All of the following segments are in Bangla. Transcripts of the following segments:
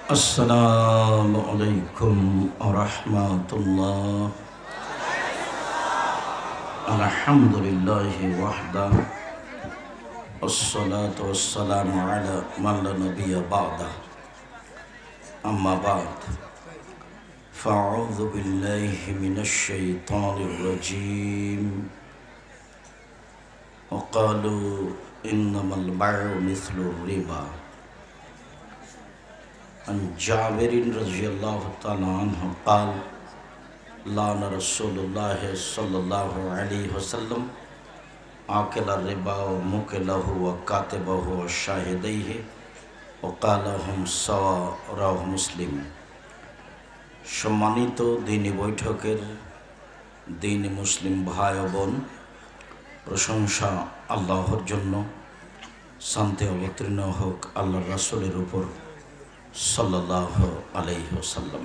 Assalamualaikum warahmatullahi. Alhamdulillahi wahda. Wassalatu wassalamu ala man la nabiyya ba'da. Amma ba'd. Fa'udhu billahi minash shaitanir rajim. Wa qalu innamal bai'u mithlu riba. عن جابر رضي الله تعالى عنه قال لعن رسول الله صلى الله عليه وسلم آكل الربا وموكله وكاتبه وشاهديه وقال هم سواء رواه মুসলিম। সম্মানিত দ্বীনি বৈঠকের দ্বীনি মুসলিম ভাই ও বোন, প্রশংসা আল্লাহর জন্য, শান্তি অবতীর্ণ হোক আল্লাহর রাসূলের উপর সাল্লাল্লাহু আলাইহি ওয়াসাল্লাম।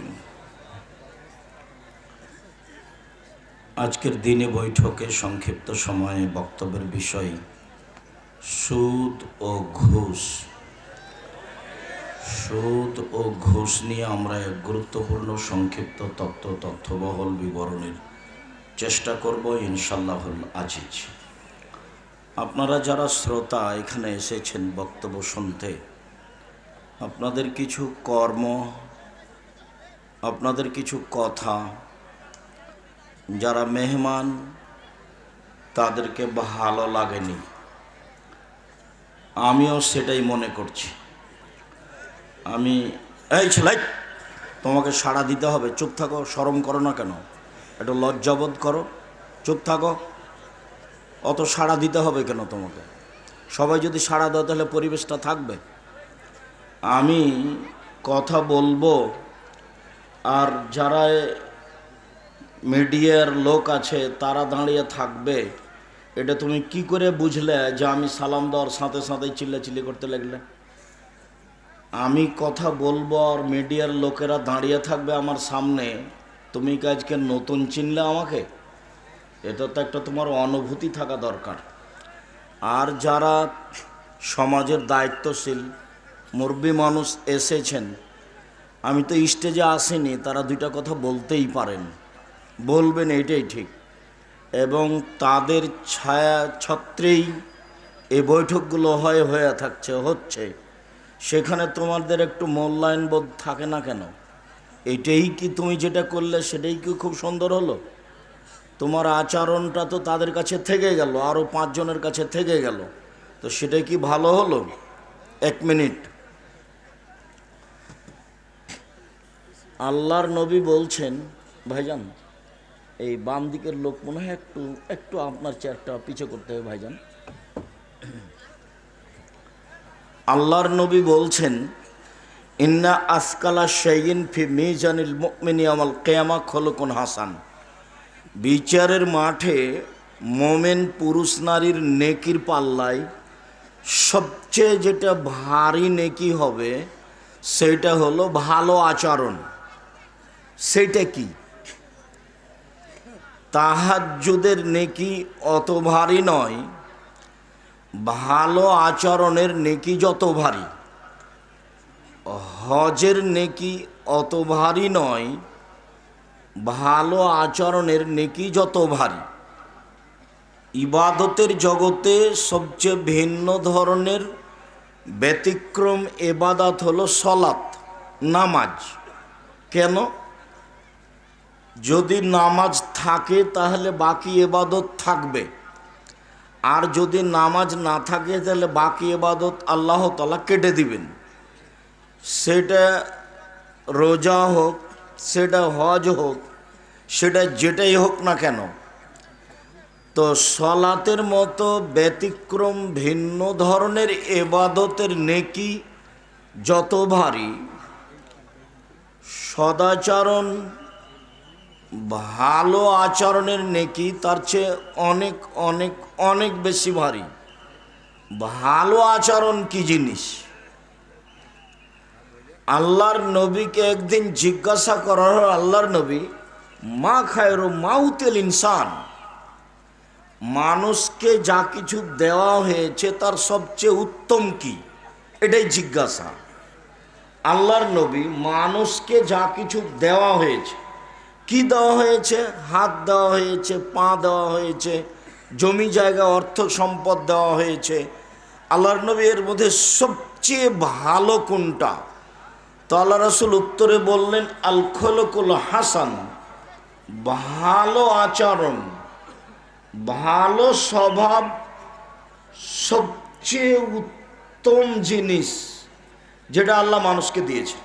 আজকের দিনে বৈঠকে সংক্ষিপ্ত সময়ে বক্তব্যের বিষয় সুদ ও ঘুষ। সুদ ও ঘুষ নিয়ে আমরা এক গুরুত্বপূর্ণ সংক্ষিপ্ত তথ্যবহল বিবরণের চেষ্টা করব ইনশাআল্লাহুল আজিজ। আপনারা যারা শ্রোতা এখানে এসেছেন বক্তব্য শুনতে, আপনাদের কিছু কর্ম, আপনাদের কিছু কথা, যারা মেহমান তাদেরকে ভালো লাগেনি, আমিও সেটাই মনে করছি। এই ছেলে, তোমাকে সাড়া দিতে হবে, চুপ থাকো, শরম করো না কেন, একটু লজ্জাবোধ করো, চুপ থাকো, অত সাড়া দিতে হবে কেন তোমাকে? সবাই যদি সাড়া দাও তাহলে পরিবেশটা থাকবে। আমি কথা বলবো, আর যারা মিডিয়ার লোক আছে তারা দাঁড়িয়ে থাকবে। এটা তুমি কি করে বুঝলে যে আমি সালাম দেওয়ার সাথে সাথে চিল্লাচিল্লি করতে লাগলে? আমি কথা বলবো আর মিডিয়ার লোকেরা দাঁড়িয়ে থাকবে আমার সামনে, তুমি কি আজকে নতুন চিনলে আমাকে? এটা তো একটা তোমার অনুভূতি থাকা দরকার। আর যারা সমাজের দায়িত্বশীল মুরব্বী মানুষ এসেছেন, আমি তো স্টেজে আসিনি, তারা দুইটা কথা বলতেই পারেন, বলবেন, এটাই ঠিক। এবং তাদের ছায়া ছত্রেই এই বৈঠকগুলো হচ্ছে, সেখানে তোমাদের একটু মূল্যায়ন বোধ থাকে না কেন? এটাই কি তুমি যেটা করলে সেটাই কি খুব সুন্দর হলো? তোমার আচরণটা তো তাদের কাছে থেকে গেল, আরও 5 জনের কাছে থেকে গেল, তো সেটাই কি ভালো হলো? 1 মিনিট। আল্লাহর নবী বলছেন, ভাইজান এই বাম দিকের লোক মনে হয় একটু আপনার চেয়ারটা পিছু করতে হবে ভাইজান। আল্লাহর নবী বলছেন, ইন্না আসকালা শাইইন ফি মিজানিল মুমিনি ইয়াউমাল কিয়ামা খুলুকুন হাসান। বিচারের মাঠে মোমেন পুরুষ নারীর নেকির পাল্লায় সবচেয়ে যেটা ভারী নেকি হবে সেটা হলো ভালো আচরণ। সেটা কি? তাহাজ্জুদের নেকি অত ভারী নয়, ভালো আচরণের নেকি যত ভারী। হজের নেকি অত ভারী নয়, ভালো আচরণের নেকি যত ভারী। ইবাদতের জগতে সবচেয়ে ভিন্ন ধরনের ব্যতিক্রম ইবাদত হলো সলাত, নামাজ। কেন? যদি নামাজ থাকে তাহলে বাকি ইবাদত থাকবে, আর যদি নামাজ না থাকে তাহলে বাকি ইবাদত আল্লাহ তাআলা কেটে দিবেন। সেটা রোজা হোক, সেটা হজ হোক, সেটা যেটাই হোক না কেন। তো সলাতের মতো ব্যতিক্রম ভিন্ন ধরনের ইবাদতের নেকি যত ভারী, সদাচরণ ভালো আচরণের নেকি তার চেয়ে অনেক অনেক অনেক বেশি ভারী। ভালো আচরণ কি জিনিস? আল্লাহর নবীকে একদিন জিজ্ঞাসা করা হলো, আল্লাহর নবী, মা খায়রু মাউতিল ইনসান, মানুষকে যা কিছু দেওয়া হয়েছে তার সবচেয়ে উত্তম কি, এটাই জিজ্ঞাসা। আল্লাহর নবী মানুষকে যা কিছু দেওয়া হয়েছে, কি দেওয়া হয়েছে? হাত দেওয়া হয়েছে, পা দেওয়া হয়েছে, জমি জায়গা অর্থ সম্পদ দেওয়া হয়েছে। আল্লাহর নবী এর মধ্যে সবচেয়ে ভালো কোনটা? তো আল্লাহ রাসূল উত্তরে বললেন, আল খলকুল হাসান, ভালো আচরণ, ভালো স্বভাব সবচেয়ে উত্তম জিনিস যেটা আল্লাহ মানুষকে দিয়েছে।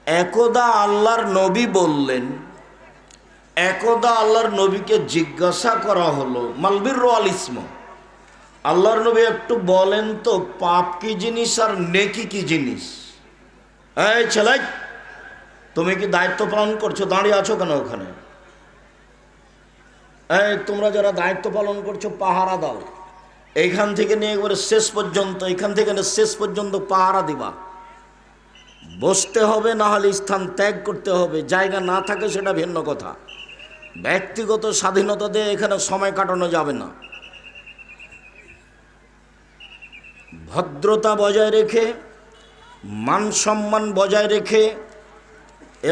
একদা আল্লাহর নবী বললেন, একদা আল্লাহর নবীকে জিজ্ঞাসা করা হলো, মালবির আল ইসম, আল্লাহর নবী একটু বলেন তো পাপ কি জিনিস আর নেকি কি জিনিস? এই ছেলে, তুমি কি দায়িত্ব পালন করছো? দাঁড়িয়ে আছো কেন ওখানে? এই তোমরা যারা দায়িত্ব পালন করছো পাহারা দাও। এইখান থেকে নিয়ে একবারে শেষ পর্যন্ত, এখান থেকে শেষ পর্যন্ত পাহারা দিবা। বসতে হবে, না হলে স্থান ত্যাগ করতে হবে। জায়গা না থাকে সেটা ভিন্ন কথা। ব্যক্তিগত স্বাধীনতা দিয়ে এখানে সময় কাটানো যাবে না। ভদ্রতা বজায় রেখে, মান সম্মান বজায় রেখে,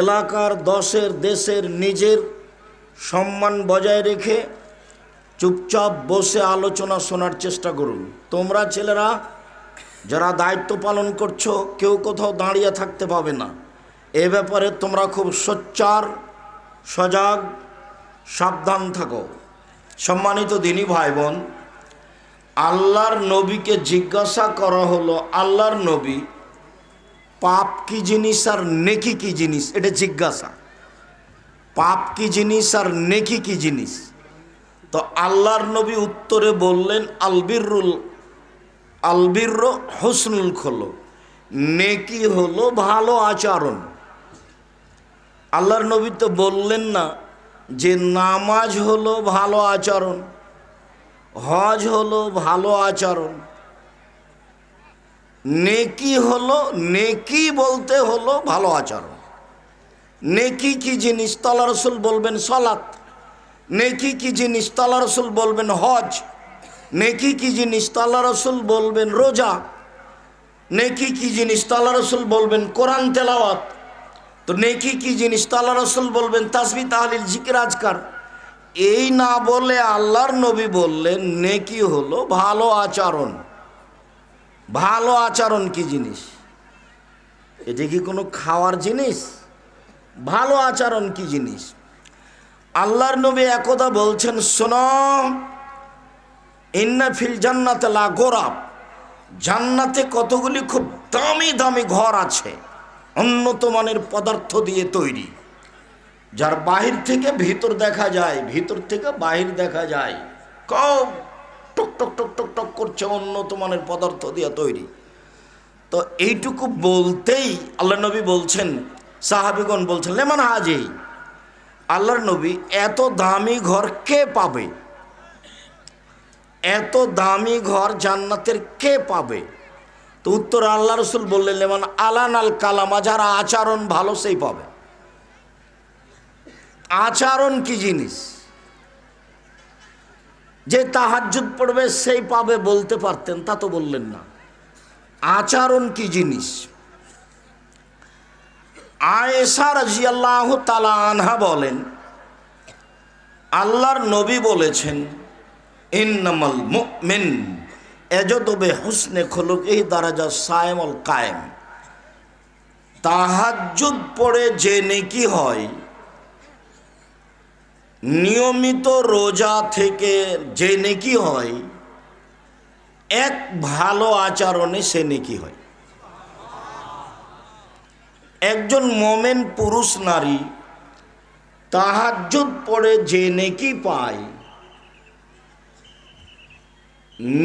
এলাকার, দশের, দেশের, নিজের সম্মান বজায় রেখে চুপচাপ বসে আলোচনা শোনার চেষ্টা করুন। তোমরা ছেলেরা যারা দায়িত্ব পালন করছো, কেউ কোথাও দাঁড়িয়ে থাকতে পাবে না। এ ব্যাপারে তোমরা খুব সোচ্চার, সজাগ, সাবধান থাকো। সম্মানিত দিনী ভাই বোন, আল্লাহর নবীকে জিজ্ঞাসা করা হলো, আল্লাহর নবী পাপ কি জিনিস আর নেকি কি জিনিস? এটা জিজ্ঞাসা। পাপ কি জিনিস আর নেকি কি জিনিস? তো আল্লাহর নবী উত্তরে বললেন, আলবির হুসনুল খোলো, নেকি হলো ভালো আচরণ। আল্লাহর নবী তো বললেন না যে নামাজ হলো ভালো আচরণ, হজ হলো ভালো আচরণ। নেকি হলো, নেকি বলতে হলো ভালো আচরণ। নেকি কি জিনিস? তো আল্লাহ রাসূল বলবেন সালাত। নেকি কি জিনিস? তো আল্লাহ রাসূল বলবেন হজ। নেকি কি জিনিস? তো আল্লাহ রাসূল বলবেন রোজা। নেকি কি জিনিস? তো আল্লাহ রাসূল বলবেন কোরআন তেলাওয়াত। তো নেকি কি জিনিস? তো আল্লাহ রাসূল বলবেন তাসবিহ, তাহলিল, জিকির, আজকার। এই না বলে আল্লাহর নবী বললেন নেকি হলো ভালো আচরণ। ভালো আচরণ কি জিনিস? এটা কি কোনো খাওয়ার জিনিস? ভালো আচরণ কি জিনিস? আল্লাহর নবী একদা বলছেন, শোনো, ইন্না ফিল জান্নাতে লা গোরাব, জান্নাতে কতগুলি খুব দামি দামি ঘর আছে, উন্নত মানের পদার্থ দিয়ে তৈরি, যার বাহির থেকে ভিতর দেখা যায়, ভিতর থেকে বাহির দেখা যায়, খুব টক টক টক টক টক করছে, উন্নত মানের পদার্থ দিয়ে তৈরি। তো এইটুকু বলতেই আল্লাহ নবী বলছেন, সাহাবিগণ বলছেন, লেমান হাজি, আল্লাহর নবী এত দামি ঘর কে পাবে? এত দামি ঘর জান্নাতের কে পাবে? তো উত্তর আল্লাহ রাসূল বললেন, লেমান আলান আল কালামা, যারা আচরণ ভালো সেই পাবে। আচরণ কি জিনিস? যে তাহাজ্জুদ পড়বে সেই পাবে বলতে পারতেন, তা তো বললেন না। আচরণ কি জিনিস? আয়েশা রাদিয়াল্লাহু তাআলা আনহা বলেন, আল্লাহর নবী বলেছেন, ইন্নামাল মুমিন ইয়াজদু বিহুসনি খুলুকিহি দারাজা সায়েমুল কায়েম, তাহাজ্জুদ পড়ে যে নেকি হয়, নিয়মিত রোজা থেকে যে নেকি হয়, এক ভালো আচরণে সে নেকি হয়। একজন মোমেন পুরুষ নারী তাহাজ্জুদ পড়ে যে নেকি পায়,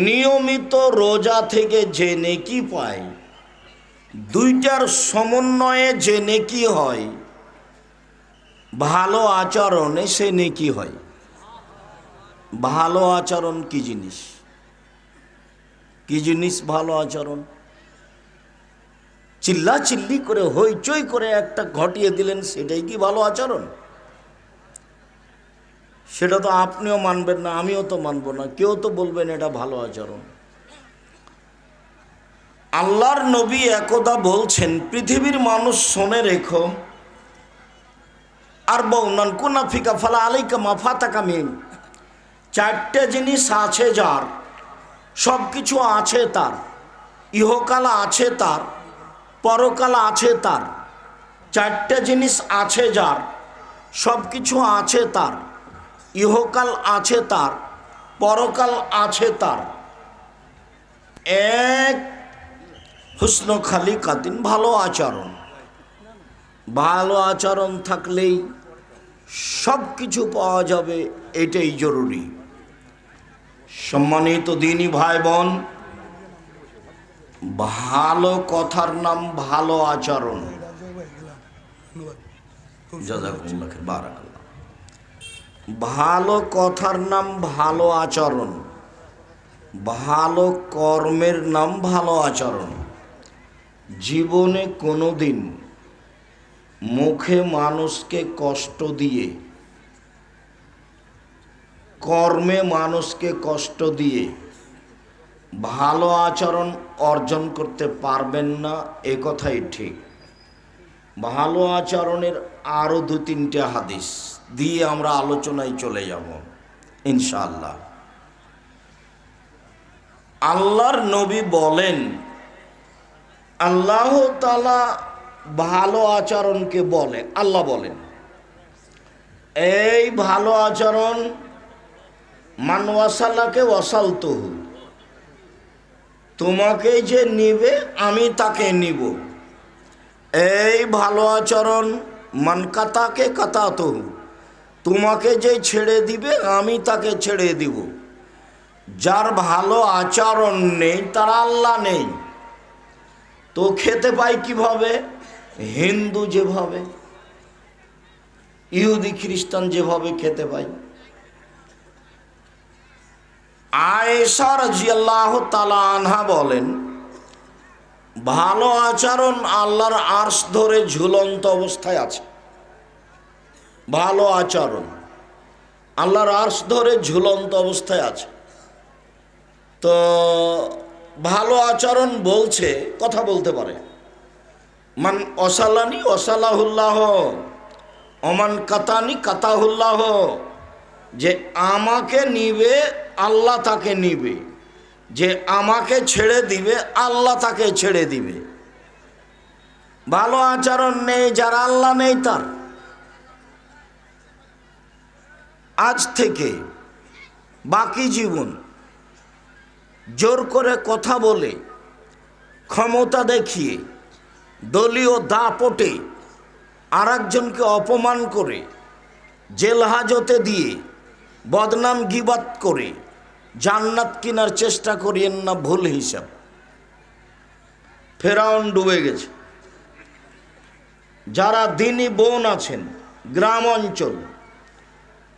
নিয়মিত রোজা থেকে যে নেকি পায়, দুইটার সমন্বয়ে যে নেকি হয়, ভালো আচরণে সে নেকি হয়। ভালো আচরণ কি জিনিস? কি জিনিস ভালো আচরণ? চিল্লা চিল্লি করে হইচই করে একটা ঘটিয়ে দিলেন, সেটাই কি ভালো আচরণ? সেটা তো আপনিও মানবেন না, আমিও তো মানব না, কেউ তো বলবেন এটা ভালো আচরণ। আল্লাহর নবী একদা বলছেন, পৃথিবীর মানুষ শোনে রেখো, আর বউনান কুনাফিকা ফালা আলাইকা মাফাতাকা মিন, চারটে জিনিস আছে যার, সব কিছু আছে তার, ইহকাল আছে তার, পরকাল আছে তার। চারটে জিনিস আছে যার, সব কিছু আছে তার, ইহকাল আছে তার, পরকাল আছে তার। এক, হুসন খালিকাতিন, ভালো আচরণ। ভালো আচরণ থাকলেই সব কিছু পাওয়া যাবে, এটাই জরুরি। সম্মানিত দিনী ভাই বোন, ভালো কথার নাম ভালো আচরণ। জাযাকুমুল্লাহ খাইর, বারাকাল্লাহ। ভালো কথার নাম ভালো আচরণ, ভালো কর্মের নাম ভালো আচরণ। জীবনে কোনোদিন মুখে মানুষকে কষ্ট দিয়ে, কর্মে মানুষকে কষ্ট দিয়ে ভালো আচরণ অর্জন করতে পারবেন না, এ কথাই ঠিক। ভালো আচরণের আরও 2-3টে হাদিস দিয়ে আমরা আলোচনায় চলে যাব ইনশাআল্লাহ। আল্লাহর নবী বলেন, আল্লাহ তাআলা ভালো আচরণকে বলে, আল্লাহ বলেন, এই ভালো আচরণ, মান ওয়াসালাকে ওয়াসালতুহু, তোমাকে যে নিবে আমি তাকে নিব। এই ভালো আচরণ, মান কাতাকে কাতাতুহু, তোমাকে যে ছেড়ে দিবে আমি তাকে ছেড়ে দিব। যার ভালো আচরণ নেই তার আল্লাহ নেই। তো খেতে পাই কিভাবে? হিন্দু যেভাবে, ইহুদি খ্রিস্টান যেভাবে খেতে পাই। আয়েশা রাদিয়াল্লাহু তাআলা আনহা বলেন, ভালো আচরণ আল্লাহর আরশ ধরে ঝুলন্ত অবস্থায় আছে। ভালো আচরণ আল্লাহর আরশ ধরে ঝুলন্ত অবস্থায় আছে। তো ভালো আচরণ বলছে, কথা বলতে পারে। মান অসালানি অসালাহুল্লাহ, অমান কাতানি কাতাহুল্লাহ, যে আমাকে নিবে আল্লাহ তাকে নিবে, যে আমাকে ছেড়ে দিবে আল্লাহ তাকে ছেড়ে দিবে। ভালো আচরণ নেই যার, আল্লাহ নেই তার। আজ থেকে বাকি জীবন জোর করে কথা বলে, ক্ষমতা দেখিয়ে, দলীয় দাপটে আরেকজনকে অপমান করে, জেল হাজতে দিয়ে, বদনাম গীবাত করে জান্নাত কেনার চেষ্টা করিয়েন না, ভুল হিসাব। ফেরাউন ডুবে গেছে। যারা দিনী বোন আছেন গ্রাম অঞ্চল,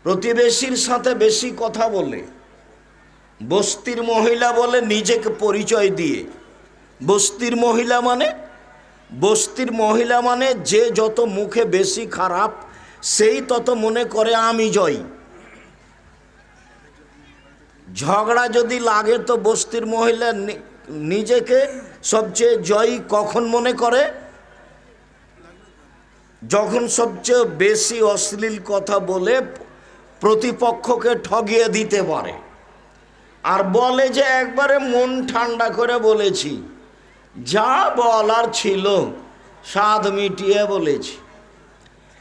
প্রতিবেশীর সাথে বেশি কথা বলে, বস্তির মহিলা বলে নিজেকে পরিচয় দিয়ে, বস্তির মহিলা মানে, বস্তির মহিলা মানে যে যত মুখে বেশি খারাপ সেই তত মনে করে আমি জয়ী। ঝগড়া যদি লাগে তো বস্তির মহিলা নিজেকে সবচেয়ে জয়ী কখন মনে করে? যখন সবচেয়ে বেশি অশ্লীল কথা বলে প্রতিপক্ষকে ঠগিয়ে দিতে পারে, আর বলে যে একবারে মন ঠান্ডা করে বলেছি, যা বলার ছিল স্বাদ মিটিয়ে বলেছি।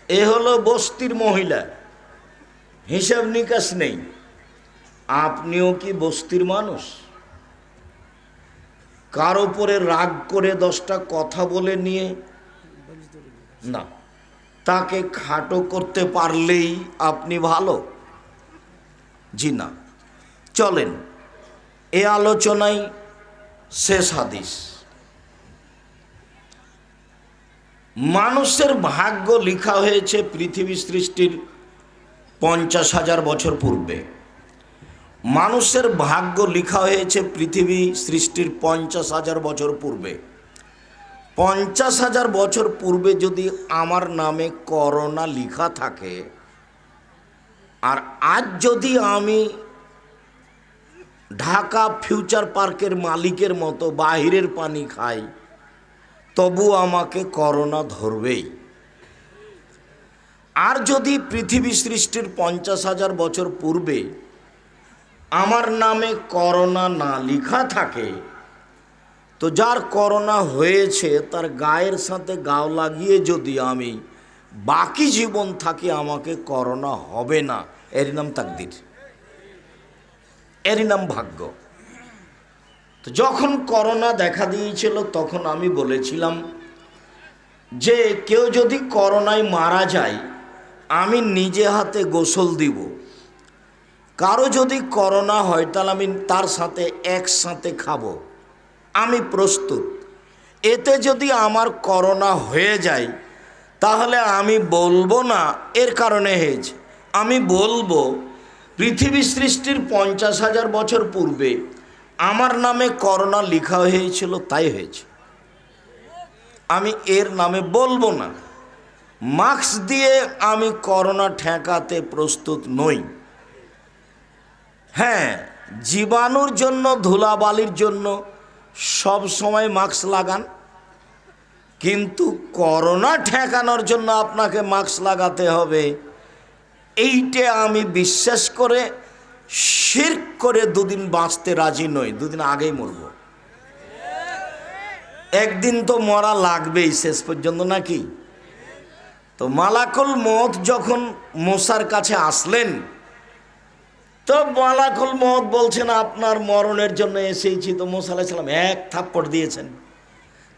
এ হলো বস্তির মহিলা, হিসাব নিকাশ নেই। আপনিও কি বস্তির মানুষ? কার উপরে রাগ করে 10টা কথা বলে নিয়ে না, তাকে খাটো করতে পারলেই আপনি ভালো? জি না। চলেন এ আলোচনায় শেষ হাদিস। মানুষের ভাগ্য লেখা হয়েছে পৃথিবী সৃষ্টির 50,000 বছর পূর্বে। মানুষের ভাগ্য লেখা হয়েছে পৃথিবী সৃষ্টির 50,000 বছর পূর্বে। 50,000 বছর পূর্বে যদি আমার নামে করোনা লেখা থাকে, আর আজ যদি আমি ঢাকা ফিউচার পার্কের মালিকের মতো বাহিরের পানি খাই, তবু আমাকে করোনা ধরবেই। আর যদি পৃথিবী সৃষ্টির 50,000 বছর পূর্বে আমার নামে করোনা না লেখা থাকে, তো যার করোনা হয়েছে তার গায়ের সাথে গাও লাগিয়ে যদি আমি বাকি জীবন থাকি, আমাকে করোনা হবে না। এরই নাম তাকদির, এরই নাম ভাগ্য। তো যখন করোনা দেখা দিয়েছিল তখন আমি বলেছিলাম যে কেউ যদি করোনায় মারা যায়, আমি নিজে হাতে গোসল দিব। কারো যদি করোনা হয় তাহলে আমি তার সাথে একসাথে খাবো, আমি প্রস্তুত। এতে যদি আমার করোনা হয়ে যায় তাহলে আমি বলবো না এর কারণে হয়েছে, আমি বলবো পৃথিবী সৃষ্টির 50,000 বছর পূর্বে আমার নামে করোনা লেখা হয়েছিল, তাই হয়েছে। আমি এর নামে বলবো না। মাস্ক দিয়ে আমি করোনা ঠেকাতে প্রস্তুত নই। হ্যাঁ, জীবাণুর জন্য, ধুলাবালির জন্য সব সময় মাস্ক লাগান, কিন্তু করোনা ঠেকানোর জন্য আপনাকে মাস্ক লাগাতে হবে, এইটা আমি বিশ্বাস করে শিরক করে দুদিন বাঁচতে রাজি নই। দুদিন আগেই মরব, একদিন তো মরা লাগবেই শেষ পর্যন্ত, নাকি? তো মালাকুল মউত যখন মুসার কাছে আসলেন, তো মালাকুল মউত বলছেন আপনার মরণের জন্য এসেছি। তো মুসা আলাইহিস সালাম এক থাপ্পড় দিয়েছেন,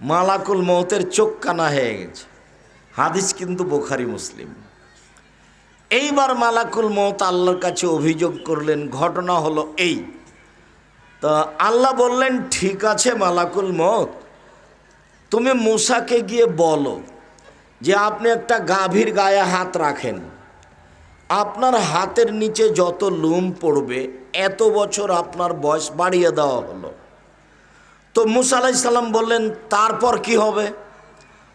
মালাকুল মউতের চোখ কানা হয়ে গেছে। হাদিস কিন্তু বুখারী মুসলিম। এইবার মালাকুল মউত আল্লাহর কাছে অভিযোগ করলেন, ঘটনা হলো এই। তো আল্লাহ বললেন, ঠিক আছে মালাকুল মউত, তুমি মুসাকে গিয়ে বলো যে আপনি একটা গাভীর গায়ে হাত রাখেন, আপনার হাতের নিচে যত লোম পড়বে এত বছর আপনার বয়স বাড়িয়ে দেওয়া হলো। তো মুসা আলাইহিস সালাম বললেন, তারপর কি হবে?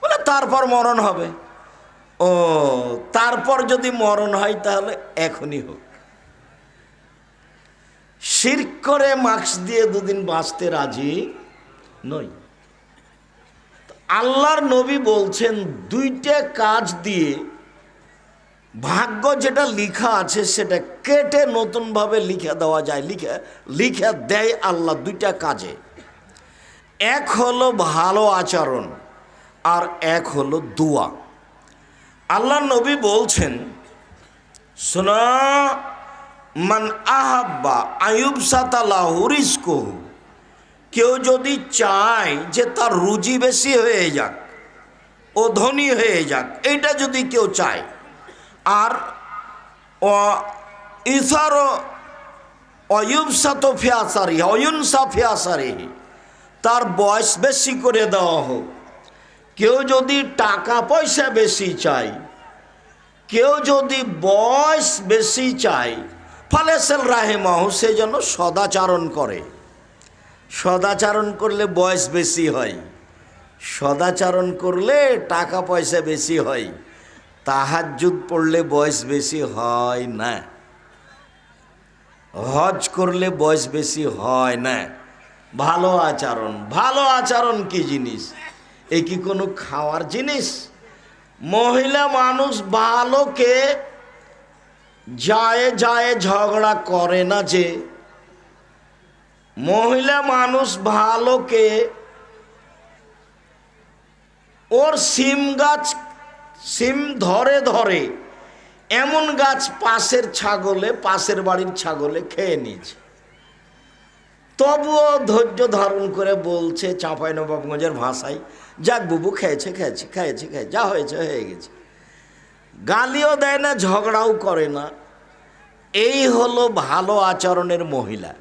বলে তারপর মরণ হবে। ও, তারপর যদি মরণ হয় তাহলে এখনই হোক। শিরক করে মাস্ক দিয়ে দুদিন বাঁচতে রাজি নই। আল্লাহর নবী বলছেন, দুইটা কাজ দিয়ে ভাগ্য যেটা লিখা আছে সেটা কেটে নতুনভাবে লিখে দেওয়া যায়, লিখে দেয় আল্লাহ দুইটা কাজে। এক হলো ভালো আচরণ, আর এক হলো দোয়া। আল্লাহ নবী বলছেন, শোনা, মান আহাব্বা আয়ুব সাতালাহু রিজকুহু, কেউ যদি চায় যে তার রুজি বেশি হয়ে যাক, ও ধনী হয়ে যাক, এইটা যদি কেউ চায়, আর ইসারো অয়ুবসাতো ফিয়াসারি অয়ুনসা ফিয়াসারিহি, তার বয়স বেশি করে দেওয়া হোক। কেউ যদি টাকা পয়সা বেশি চায়, কেউ যদি বয়স বেশি চায়, ফালেসেল রাহেমাহু, সে যেন সদাচারণ করে। সদাচারণ করলে বয়স বেশি হয়, সদাচারণ করলে টাকা পয়সা বেশি হয়, তাহাজ্জুদ পড়লে বয়স বেশি হয় না, হজ করলে বয়স বেশি হয় না। ভালো আচরণ, ভালো আচরণ কি জিনিস? এ কি কোনো খাওয়ার জিনিস? মহিলা মানুষ ভালোকে যায় যায় ঝগড়া করে না, যে মহিলা মানুষ ভালোকে ওর সিম গাছ, সিম ধরে ধরে এমন গাছ পাশের ছাগলে, পাশের বাড়ির ছাগলে খেয়ে নিয়েছে, তবুও ধৈর্য ধারণ করে বলছে চাঁপাইনবাবগঞ্জের ভাষায়, যাক বুবু, খেয়েছে খেয়েছে খেয়েছে খেয়ে যা হয়েছে হয়ে গেছে। গালিও দেয় না, ঝগড়াও করে না। এই হলো ভালো আচরণের মহিলা।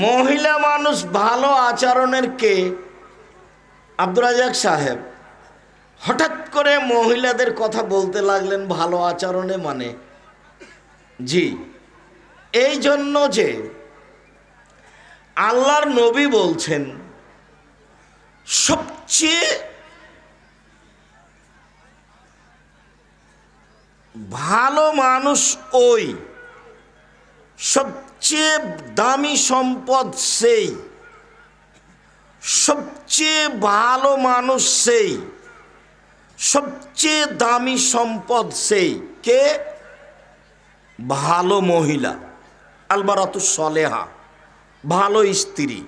মহিলা মানুষ ভালো আচরণের কে? আব্দুর রাজ্জাক সাহেব হঠাৎ করে মহিলাদের কথা বলতে লাগলেন ভালো আচরণে, মানে জি, এই জন্য যে আল্লাহর নবী বলছেন সবচেয়ে ভালো মানুষ ওই, সবচেয়ে দামি সম্পদ সেই, সবচেয়ে ভালো মানুষ সেই, সবচেয়ে দামি সম্পদ সেই কে? ভালো মহিলা, আলমারাতু সলেহা, ভালো স্ত্রী।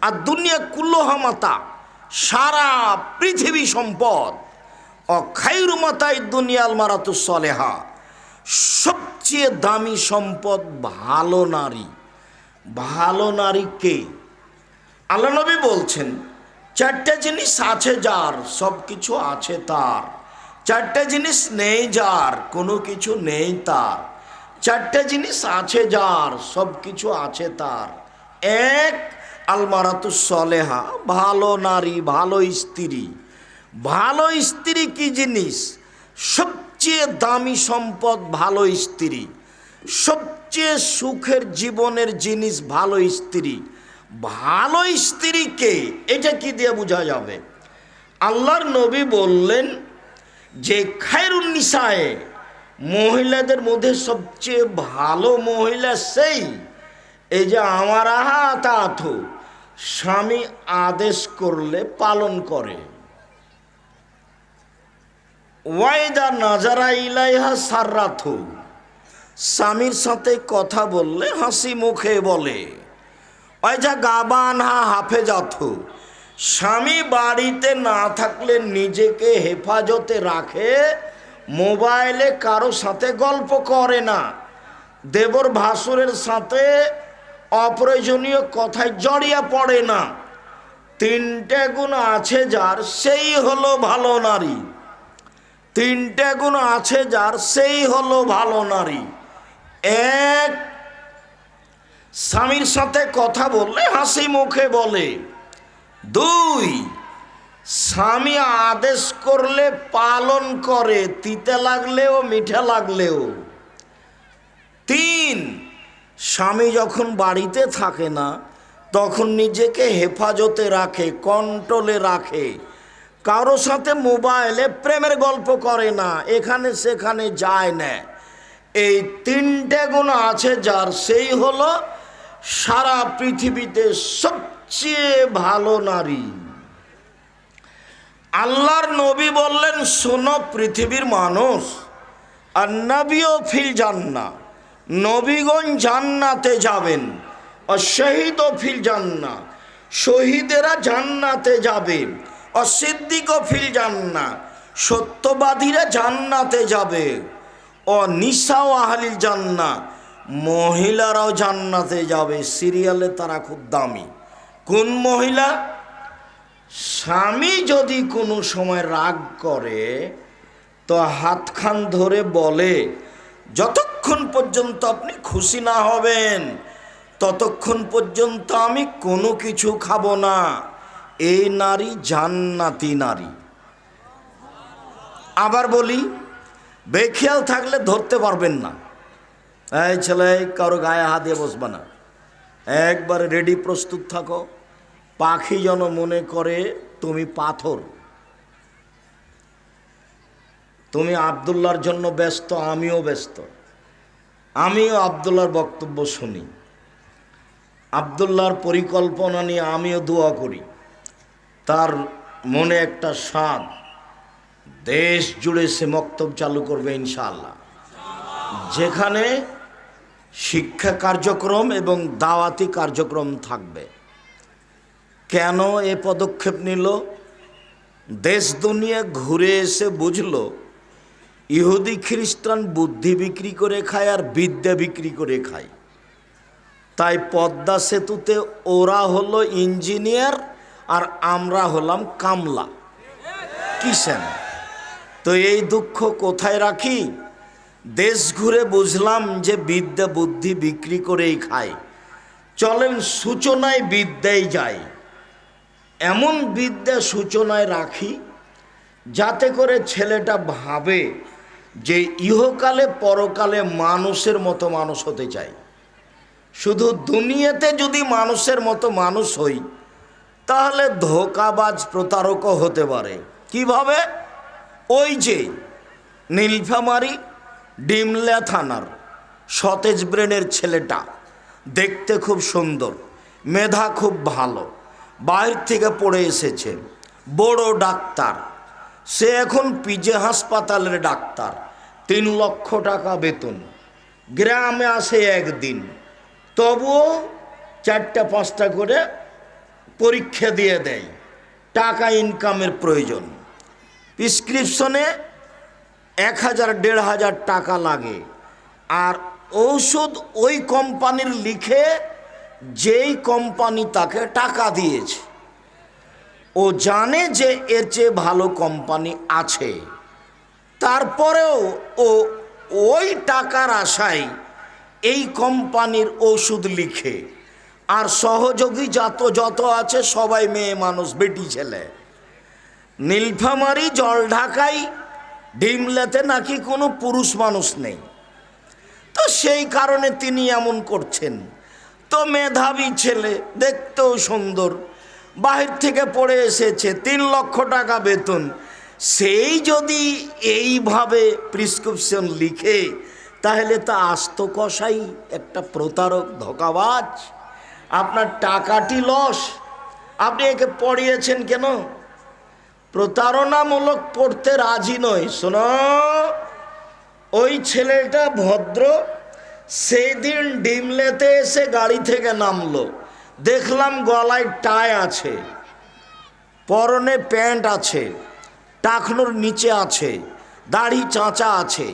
আর দুনিয়া কুল্লোহা মাতা, সারা পৃথিবী সম্পদ। খায়রু মাতাই দুনিয়া আলমারাতু সলেহা, সবচেয়ে দামি সম্পদ ভালো নারী। ভালো নারী কে? আল্লাহ নবী বলছেন, চারটা জিনিস আছে যার, সব কিছু আছে তার। চারটা জিনিস নেই যার, কোনো কিছু নেই তার। চারটা জিনিস আছে যার, সব কিছু আছে তার। এক, আলমারাতু সলেহা, ভালো নারী, ভালো স্ত্রী। ভালো স্ত্রী কি জিনিস? সবচেয়ে দামি সম্পদ ভালো স্ত্রী। সবচেয়ে সুখের জীবনের জিনিস ভালো স্ত্রী। ভালো স্ত্রীকে এটা কি দিয়ে বোঝা যাবে? আল্লাহর নবী বললেন যে খায়রুন নিসায়ে, মহিলাদের মধ্যে সবচেয়ে ভালো মহিলা সেই, এই যে আমার আহাত, স্বামী আদেশ করলে পালন করে। ওয়াইদা নাজারা ইলাইহা সাররাথু, স্বামীর সাথে কথা বললে হাসি মুখে বলে। ওয়াইজা গাবানহা হাফেজাথু, স্বামী বাড়িতে না থাকলে নিজেকে হেফাজতে রাখে, মোবাইলে কারো সাথে গল্প করে না, দেবর ভাসুরের সাথে অপ্রয়োজনীয় কথায় জড়িয়ে পড়ে না। তিনটে গুণ আছে যার, সেই হলো ভালো নারী। তিনটে গুণ আছে যার, সেই হলো ভালো নারী। এক, স্বামীর সাথে কথা বললে হাসি মুখে বলে। দুই, স্বামী আদেশ করলে পালন করে, তিতে লাগলেও মিঠা লাগলেও। তিন, স্বামী যখন বাড়িতে থাকে না তখন নিজেকে হেফাজতে রাখে, কন্ট্রোলে রাখে, কারো সাথে মোবাইলে প্রেমের গল্প করে না, এখানে সেখানে যায় না। এই তিনটে গুণ আছে যার, সেই হলো সারা পৃথিবীতে সবচেয়ে ভালো নারী। আল্লাহর নবী বললেন, শোনো পৃথিবীর মানুষ, আর নবীও ফিল জান্নাহ, নবীগণ জান্নাতে যাবেন। আর শহীদও ফিল জান্নাহ, শহীদেরা জান্নাতে যাবে। আর সিদ্দিকও ফিল জান্নাহ, সত্যবাদীরা জান্নাতে যাবে। ও নিসাও আহলিল জান্নাহ, মহিলারাও জান্নাতে যাবে। সিরিয়ালে তারা খুব দামি। কোন মহিলা? স্বামী যদি কোনো সময় রাগ করে তো হাতখান ধরে বলে, যতক্ষণ পর্যন্ত আপনি খুশি না হবেন ততক্ষণ পর্যন্ত আমি কোনো কিছু খাবো না। এই নারী জান্নাতি নারী। আবার বলি, বেখেয়াল থাকলে ধরতে পারবেন না। এই ছেলে, কারো গায়ে হাত দিয়ে বসবে না, একবার রেডি প্রস্তুত থাকো। পাখি যেন মনে করে তুমি পাথর। তুমি আব্দুল্লাহর জন্য ব্যস্ত, আমিও ব্যস্ত। আমিও আব্দুল্লাহর বক্তব্য শুনি, আব্দুল্লাহর পরিকল্পনা নিয়ে আমিও দোয়া করি। তার মনে একটা স্বাদ, দেশ জুড়ে সে মক্তব চালু করবে ইনশাআল্লাহ, যেখানে শিক্ষা কার্যক্রম এবং দাওয়াতি কার্যক্রম থাকবে। কেন এ পদক্ষেপ নিল? দেশ দুনিয়া ঘুরে এসে বুঝলো ইহুদি খ্রিস্টান বুদ্ধি বিক্রি করে খায় আর বিদ্যা বিক্রি করে খায়। তাই পদ্মা সেতুতে ওরা হলো ইঞ্জিনিয়ার আর আমরা হলাম কামলা, কিষান। তো এই দুঃখ কোথায় রাখি? দেশ ঘুরে বুঝলাম যে বিদ্যা বুদ্ধি বিক্রি করেই খায়। চলেন সূচনায় বিদ্যায় যাই, এমন বিদ্যা সূচনায় রাখি যাতে করে ছেলেটা ভাবে যে ইহকালে পরকালে মানুষের মতো মানুষ হতে চাই। শুধু দুনিয়াতে যদি মানুষের মতো মানুষ হই তাহলে ধোঁকাবাজ প্রতারকও হতে পারে। কিভাবে? ওই যে নীলফামারী ডিমলা থানার সতেজ ব্রেনের ছেলেটা, দেখতে খুব সুন্দর, মেধা খুব ভালো, বাইরে থেকে পড়ে এসেছে, বড় ডাক্তার। সে এখন পিজে হাসপাতালের ডাক্তার, 3 লক্ষ টাকা বেতন। গ্রামে আসে একদিন, তবুও 4টা-5টা করে পরীক্ষা দিয়ে দেয়। টাকা ইনকামের প্রয়োজন। প্রেসক্রিপশনে 1000-1500 টাকা লাগে। আর ঔষধ ওই কোম্পানির লিখে, যেই কোম্পানি তাকে টাকা দিয়েছে। ও জানে যে এর চেয়ে ভালো কোম্পানি আছে, তারপরেও ও ওই টাকার আশায় এই কোম্পানির ওষুধ লিখে। আর সহযোগী যত আছে সবাই মেয়ে মানুষ, বেটি ছেলে। নীলফামারী, জলঢাকায়, ডিমলাতে নাকি কোনো পুরুষ মানুষ নেই। তো সেই কারণে তিনি এমন করছেন। তো মেধাবী ছেলে, দেখতেও সুন্দর, বাহির থেকে পড়ে এসেছে, 3 লক্ষ টাকা বেতন। সেই যদি এইভাবে প্রেসক্রিপশন লিখে, তাহলে তা আস্ত কষাই, একটা প্রতারক, ধোঁকাবাজ। আপনার টাকাটি লস। আপনি একে পড়িয়েছেন কেন? প্রতারণামূলক পড়তে রাজি নয়। শোনো, ওই ছেলেটা ভদ্র। সেই দিন ডিমলেতে এসে গাড়ি থেকে নামলো, দেখলাম গলায় টাই আছে, পরনে প্যান্ট আছে, টাকনোর নিচে আছে, দাড়ি চাঁচা আছে,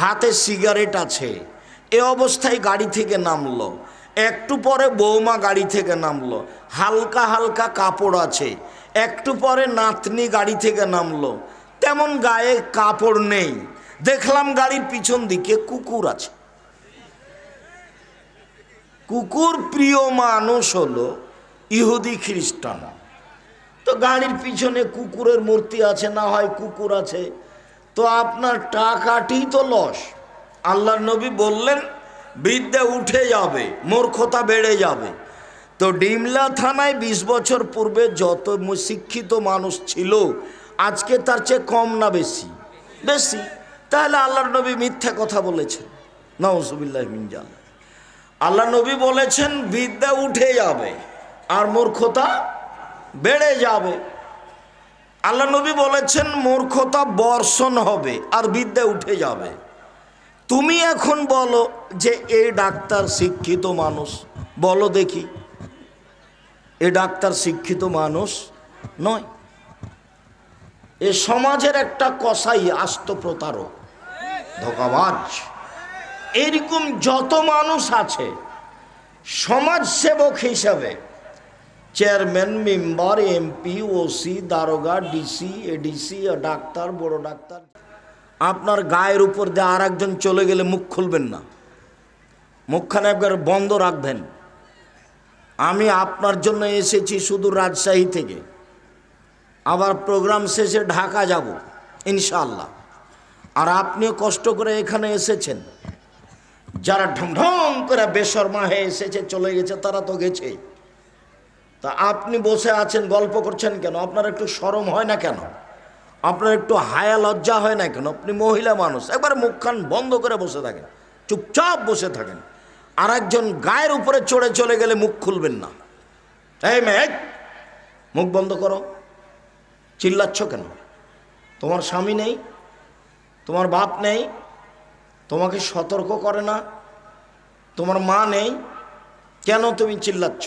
হাতে সিগারেট আছে। এ অবস্থায় গাড়ি থেকে নামলো। একটু পরে বৌমা গাড়ি থেকে নামলো, হালকা হালকা কাপড় আছে। একটু পরে নাতনি গাড়ি থেকে নামলো, তেমন গায়ে কাপড় নেই। দেখলাম গাড়ির পিছন দিকে কুকুর আছে। কুকুর প্রিয় মানুষ হলো ইহুদি খ্রিস্টান। তো গাড়ির পিছনে কুকুরের মূর্তি আছে, না হয় কুকুর আছে, তো আপনার টাকাটি তো লস। আল্লাহর নবী বললেন বিদ্যা উঠে যাবে, মূর্খতা বেড়ে যাবে। তো ডিমলা থানায় 20 বছর পূর্বে যত শিক্ষিত মানুষ ছিল, আজকে তার চেয়ে কম না বেশি? বেশি। তাহলে আল্লাহর নবী মিথ্যা কথা বলেছেন? নাউজুবিল্লাহ মিন জালিক। আল্লাহ নবী বলেছেন বিদ্যা উঠে যাবে আর মূর্খতা বেড়ে যাবে। আল্লাহ নবী বলেছেন মূর্খতা বর্ষণ হবে আর বিদ্যা উঠে যাবে। তুমি এখন বলো যে এই ডাক্তার শিক্ষিত মানুষ, বলো দেখি এ ডাক্তার শিক্ষিত মানুষ নয়। এ সমাজের একটা কসাই, আস্ত প্রতারক, ধোঁকাবাজ। এরকম যত মানুষ আছে সমাজ সেবক হিসাবে, চেয়ারম্যান, মেম্বার, এমপি, ওসি, দারোগা, ডিসি, এডিসি, ডাক্তার, বড় ডাক্তার, আপনার গায়ের উপর দিয়ে আর একজন চলে গেলে মুখ খুলবেন না, মুখখানে একবার বন্ধ রাখবেন। আমি আপনার জন্য এসেছি শুধু রাজশাহী থেকে, আবার প্রোগ্রাম শেষে ঢাকা যাব ইনশাআল্লাহ। আর আপনিও কষ্ট করে এখানে এসেছেন। যারা ঢং করে বেশরমা হয়ে এসেছে, চলে গেছে, তারা তো গেছে। তা আপনি বসে আছেন, গল্প করছেন কেন? আপনার একটু শরম হয় না কেন? আপনার একটু হায়া লজ্জা হয় না কেন? আপনি মহিলা মানুষ, একবার মুখখান বন্ধ করে বসে থাকেন, চুপচাপ বসে থাকেন। আর একজন গায়ের উপরে চড়ে চলে গেলে মুখ খুলবেন না। এই মেয়ে, মুখ বন্ধ করো। চিল্লাচ্ছ কেন? তোমার স্বামী নেই? তোমার বাপ নেই? তোমাকে সতর্ক করে না? তোমার মা নেই? কেন তুমি চিল্লাচ্ছ?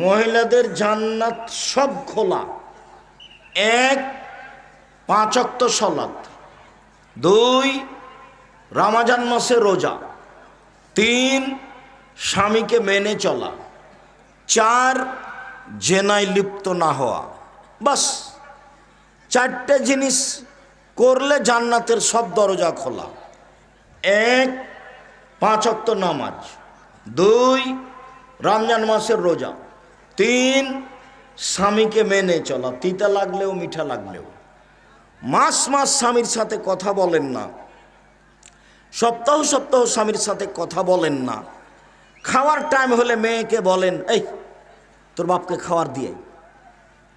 মহিলাদের জান্নাত সব খোলা। 1, 5 ওয়াক্ত সালাত, 2, রমজান মাসে রোজা, 3, স্বামীকে মেনে চলা, 4, জেনায় লিপ্ত না হওয়া। বাস 4টে জিনিস করলে জান্নাতের সব দরজা খোলা। 1, 5 ওয়াক্ত নামাজ, 2, রমজান মাসের রোজা, 3, স্বামীকে মেনে চলা, তিতা লাগলেও মিঠা লাগলেও। মাস মাস স্বামীর সাথে কথা বলেন না, সপ্তাহ সপ্তাহ স্বামীর সাথে কথা বলেন না। খাওয়ার টাইম হলে মেয়েকে বলেন, এই তোর বাপকে খাওয়ার দিয়ে।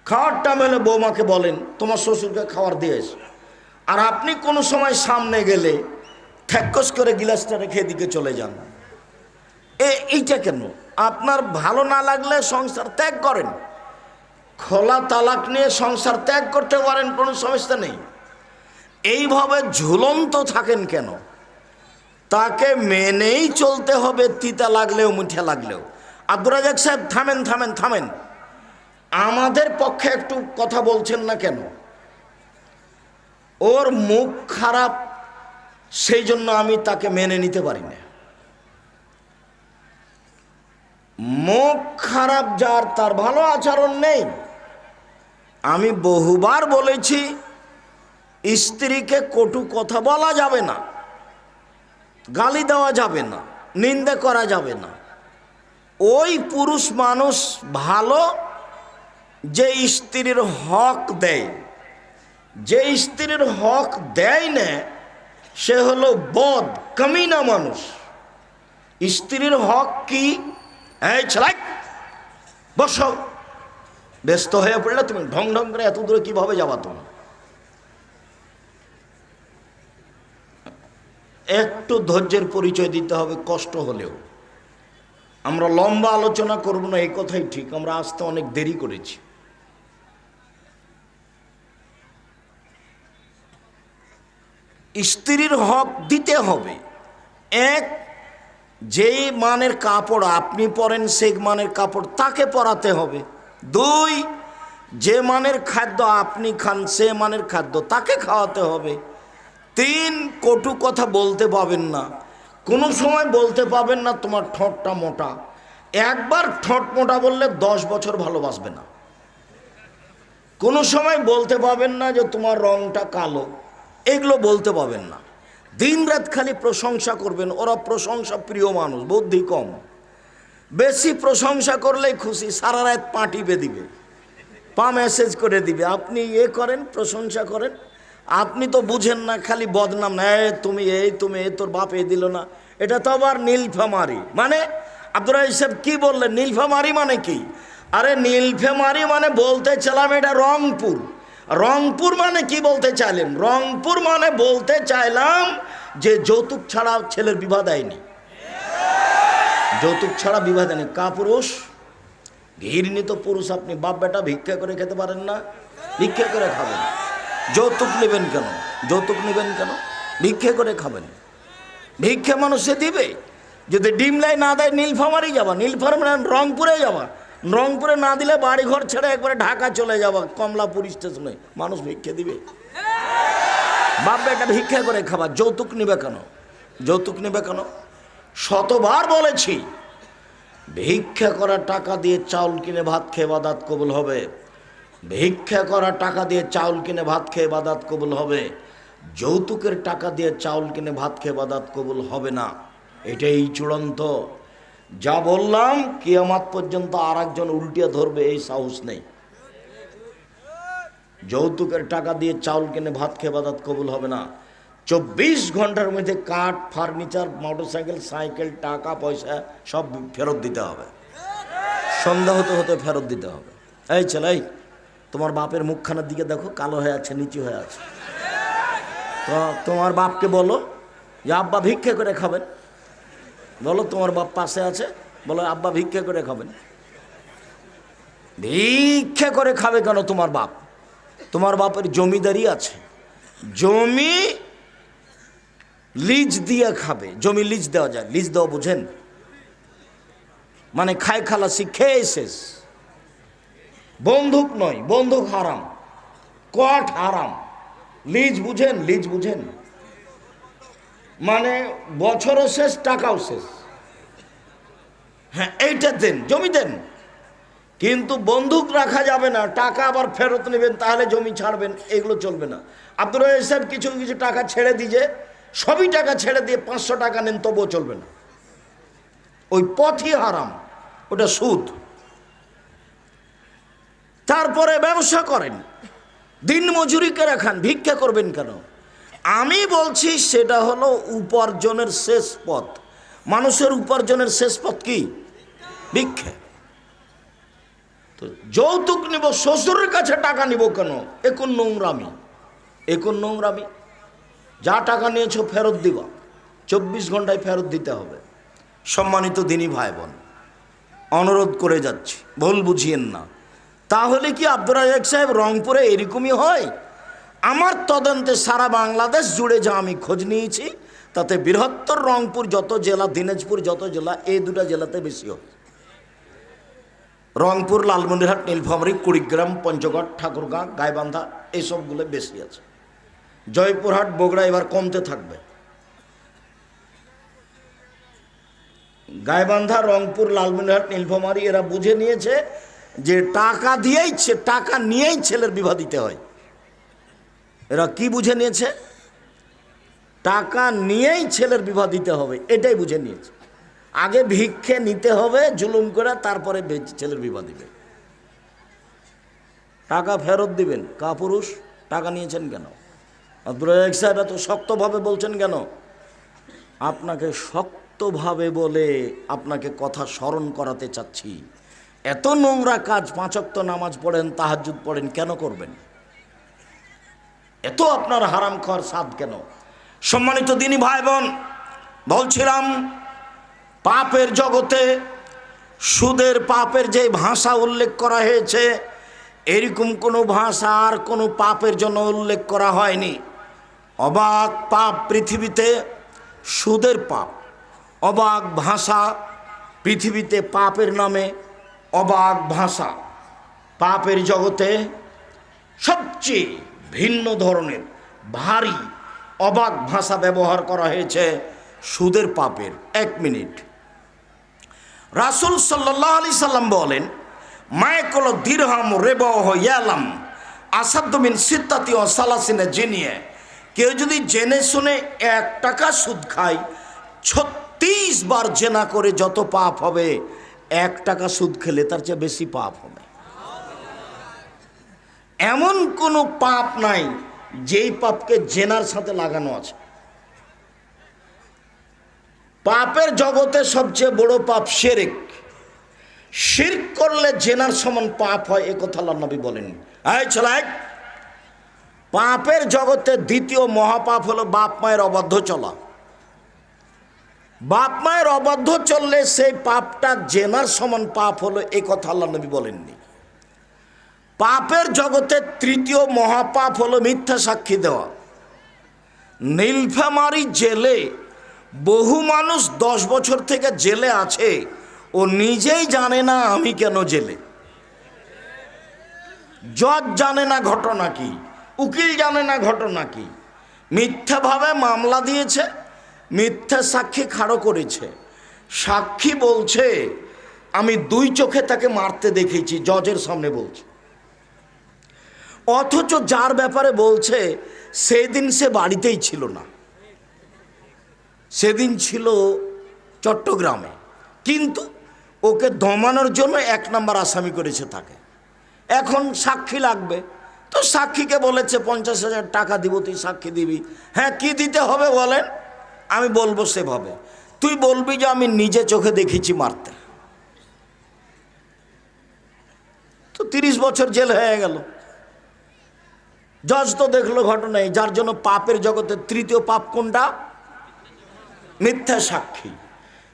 খাওয়ার টাইম হলে বৌমাকে বলেন, তোমার শ্বশুরকে খাওয়ার দিয়ে। আর আপনি কোনো সময় সামনে গেলে ঠ্যাকস করে গিলাসটা রেখে এদিকে চলে যান। এইটা কেন? আপনার ভালো না লাগলে সংসার ত্যাগ করেন, খোলা তালাক নিয়ে সংসার ত্যাগ করতে পারেন, কোনো সমস্যা নেই। এইভাবে ঝুলন্ত থাকেন কেন? তাকে মেনেই চলতে হবে, তিতা লাগলেও মিঠা লাগলেও। আব্দুর রাজ্জাক সাহেব থামেন থামেন থামেন, আমাদের পক্ষে একটু কথা বলছেন না কেন? ওর মুখ খারাপ, সেই জন্য আমি তাকে মেনে নিতে পারি না। মুখ খারাপ যার, তার ভালো আচরণ নেই। আমি বহুবার বলেছি, স্ত্রীকে কটু কথা বলা যাবে না, গালি দেওয়া যাবে না, নিন্দা করা যাবে না। ওই পুরুষ মানুষ ভালো যে স্ত্রীর হক দেয়, যে স্ত্রীর হক দেয় না সে হলো বদ কামিনা মানুষ। স্ত্রীর হক কি? এই ছেলে বসো, ব্যস্ত হয়ে পড়লে তুমি ঢং ঢং করে এত দূরে কিভাবে যাবা? তুমি একটু ধৈর্যের পরিচয় দিতে হবে, কষ্ট হলেও। আমরা লম্বা আলোচনা করব না, এই কথাই ঠিক। আমরা আসতে অনেক দেরি করেছি। স্ত্রীর হক দিতে হবে। এক, যেই মানের কাপড় আপনি পরেন সেই মানের কাপড় তাকে পরাতে হবে। দুই, যে মানের খাদ্য আপনি খান সে মানের খাদ্য তাকে খাওয়াতে হবে। তিন, কটু কথা বলতে পাবেন না, কোনো সময় বলতে পাবেন না তোমার ঠোঁটটা মোটা। একবার ঠোঁট মোটা বললে 10 বছর ভালোবাসবে না। কোনো সময় বলতে পাবেন না যে তোমার রংটা কালো, এগুলো বলতে পাবেন না। দিন রাত খালি প্রশংসা করবেন। ওরা প্রশংসা প্রিয় মানুষ, বুদ্ধি কম। বেশি প্রশংসা করলেই খুশি, সারা রাত পা টিপে দিবে, পা মেসেজ করে দিবে। আপনি করেন, প্রশংসা করেন, আপনি তো বুঝেন না, খালি বদনাম। না, তুমি তুমি তোর বাপ দিল না, এটা তো আবার নীলফামারি। মানে আব্দুর রাজ্জাক সাহেব কি বললেন? নীলফামারি মানে কি? আরে নীলফামারি মানে বলতে চাইলাম এটা রংপুর। রংপুর মানে কি বলতে চাইলেন? রংপুর মানে বলতে চাইলাম যে যৌতুক ছাড়া ছেলের বিবাহ দেয়নি, যৌতুক ছাড়া বিবাহ দেয়নি। কাপুরুষ ঘৃণিত পুরুষ আপনি। বাপ বেটা ভিক্ষা করে খেতে পারেন না? ভিক্ষা করে খাবেন। যৌতুক নেবেন কেন? যৌতুক নেবেন কেন? ভিক্ষা করে খাবেন। ভিক্ষা মানুষে দিবে। যদি ডিমলাই না দেয় নীলফামারি যাবা, নীলফামারি রংপুরে যাবা, রংপুরে না দিলে বাড়ি ঘর ছেড়ে একবারে ঢাকা চলে যাবা, কমলাপুর স্টেশনে। মানুষ ভিক্ষা দিবে? বাপ বেটা ভিক্ষা করে খাবা, যৌতুক নেবে কেন? যৌতুক নেবে কেন? শতবার বলেছি, ভিক্ষা করা টাকা দিয়ে চাউল কিনে ভাত খেয়ে ইবাদত কবুল হবে। ভিক্ষা করা টাকা দিয়ে চাউল কিনে ভাত খেয়ে ইবাদত কবুল হবে। যৌতুকের টাকা দিয়ে চাউল কিনে ভাত খেয়ে ইবাদত কবুল হবে না। এটাই চূড়ান্ত। যা বললাম কিয়ামত পর্যন্ত আর একজন উল্টিয়ে ধরবে এই সাহস নেই। যৌতুকের টাকা দিয়ে চাউল কিনে ভাত খেয়ে ইবাদত কবুল হবে না। 24 ঘন্টার মধ্যে কাঠ, ফার্নিচার, মোটরসাইকেল, সাইকেল, টাকা পয়সা সব ফেরত দিতে হবে। সন্ধ্যা হতে হতে ফেরত দিতে হবে। এই ছেলে, তোমার বাপের মুখখানার দিকে দেখো, কালো হয়ে আছে, নিচু হয়ে আছে। তো তোমার বাপকে বলো যে আব্বা ভিক্ষা করে খাবেন। বলো, তোমার বাপ পাশে আছে, বলো আব্বা ভিক্ষা করে খাবেন। ভিক্ষা করে খাবে কেন তোমার বাপ? তোমার বাপের জমিদারি আছে, জমি লিজ দিয়ে খাবে। জমি লিজ দেওয়া যায়, লিজ দেওয়া বুঝেন? মানে খাই খালাসি খেয়ে শেষ। বন্দুক নয়, বন্দুক হারাম, কট হারাম। লিজ বুঝেন? লিজ বুঝেন? মানে বছরও শেষ, টাকাও শেষ। হ্যাঁ, এইটা দেন, জমি দেন, কিন্তু বন্দুক রাখা যাবে না। টাকা আবার ফেরত নেবেন, তাহলে জমি ছাড়বেন, এগুলো চলবে না। আব্দুর রাজ্জাক সাহেব কিছু কিছু টাকা ছেড়ে দিয়ে, সবই টাকা ছেড়ে দিয়ে 500 টাকা নেন, তবুও চলবে না। ওই পথই হারাম, ওটা সুদ। তারপরে ব্যবসা করেন, দিন মজুরি করে খান, ভিক্ষা করবেন কেন? আমি বলছি সেটা হলো উপার্জনের শেষ পথ। মানুষের উপার্জনের শেষ পথ কি? ভিক্ষা। তো যৌতুক নিব, শ্বশুরের কাছে টাকা নিব কেন? এখন নোংরামি, এখন নোংরামি। যা টাকা নিয়েছো ফেরত দিবা, 24 ঘন্টায় ফেরত দিতে হবে। সম্মানিত দিনী ভাই বোন, অনুরোধ করে যাচ্ছি, ভুল বুঝিয়েন না। তাহলে কি আব্দুর রাজ্জাক সাহেব রংপুরে এরকমই হয়? আমার তদন্তে সারা বাংলাদেশ জুড়ে যা আমি খোঁজ নিয়েছি, তাতে বৃহত্তর রংপুর যত জেলা, দিনাজপুর যত জেলা, এই দুটা জেলাতে বেশি হয়। রংপুর, লালমনিরহাট, নীলফামারী, কুড়িগ্রাম, পঞ্চগড়, ঠাকুরগাঁ, গাইবান্ধা, এইসবগুলো বেশি আছে। জয়পুরহাট, বগুড়া এবার কমতে থাকবে। গাইবান্ধা, রংপুর, লালমনিরহাট, নীলফামারী এরা বুঝে নিয়েছে যে টাকা দিয়েই, টাকা নিয়েই ছেলের বিবাহ দিতে হয়। এরা কি বুঝে নিয়েছে? টাকা নিয়েই ছেলের বিবাহ দিতে হবে, এটাই বুঝে নিয়েছে। আগে ভিক্ষে নিতে হবে জুলুম করে, তারপরে ছেলের বিবাহ দিবে। টাকা ফেরত দিবেন। কাপুরুষ, টাকা নিয়েছেন কেন? আব্দুর রাজ্জাক সাহেব এত শক্তভাবে বলছেন কেন? আপনাকে শক্তভাবে বলে আপনাকে কথা স্মরণ করাতে চাচ্ছি। এত নোংরা কাজ, 5 ওয়াক্ত নামাজ পড়েন, তাহাজ্জুদ পড়েন, কেন করবেন? এত আপনার হারামখোর সাদ কেন? সম্মানিত দিনী ভাই বোন, বলছিলাম পাপের জগতে সুদের পাপের যে ভাষা উল্লেখ করা হয়েছে, এরকম কোনো ভাষা আর কোনো পাপের জন্য উল্লেখ করা হয়নি। অবাক পাপ পৃথিবীতে, সুদের পাপ। অবাক ভাষা পৃথিবীতে, পাপের নামে অবাক ভাষা। পাপের জগতে সবচেয়ে ভিন্ন ধরনের ভারী অবাক ভাষা ব্যবহার করা হয়েছে সুদের পাপের। 1 মিনিট। রাসূল সাল্লাল্লাহু আলাইহি সাল্লাম বলেন, মায়াকুল দিরহাম রেবাহ ইয়ালাম আসাদ্দু মিন সিত্তাতি ওয়া সালাসিনা জিনিয়া। কেউ যদি জেনে শুনে 1 টাকা সুদ খায়, 36 বার জেনা করে যত পাপ হবে, 1 টাকা সুদ খেলে তার চেয়ে বেশি পাপ হবে। এমন কোনো পাপ নাই যেই পাপকে জেনার সাথে লাগানো আছে। পাপের জগতে সবচেয়ে বড় পাপ শিরক। শিরক করলে জেনার সমান পাপ হয়, এ কথা আল্লাহর নবী বলেন। এই ছেলে, পাপের জগতে দ্বিতীয় মহাপাপ হলো বাপ মায়ের অবাধ্য চলা। বাপ মায়ের অবাধ্য চললে সেই পাপটা জেনার সমান পাপ হলো, এ কথা আল্লাহর নবী বলেননি। পাপের জগতে তৃতীয় মহাপাপ হলো মিথ্যা সাক্ষী দেওয়া। নীলফামারী জেলে বহু মানুষ 10 বছর থেকে জেলে আছে, ও নিজেই জানে না আমি কেন জেলে। জজ জানে না ঘটনা কি, উকিল জানে না ঘটনা কি। মিথ্যাভাবে মামলা দিয়েছে, মিথ্যা সাক্ষী খাড়ো করেছে। সাক্ষী বলছে আমি 2 চোখে তাকে মারতে দেখেছি, জজের সামনে বলছে। অথচ যার ব্যাপারে বলছে সেদিন সে বাড়িতেই ছিল না, সেদিন ছিল চট্টগ্রামে, কিন্তু ওকে দমানোর জন্য 1 নম্বর আসামি করেছে তাকে। এখন সাক্ষী লাগবে, তো সাক্ষীকে বলেছে 50,000 টাকা দিব, তুই সাক্ষী দিবি। হ্যাঁ, কি দিতে হবে বলেন? আমি বলবো সেভাবে। তুই বলবি যে আমি নিজে চোখে দেখেছি মারতে। তো 30 বছর জেল হয়ে গেল। জজ তো দেখলো ঘটনায়, যার জন্য পাপের জগতে তৃতীয় পাপ কোনটা? মিথ্যা সাক্ষী।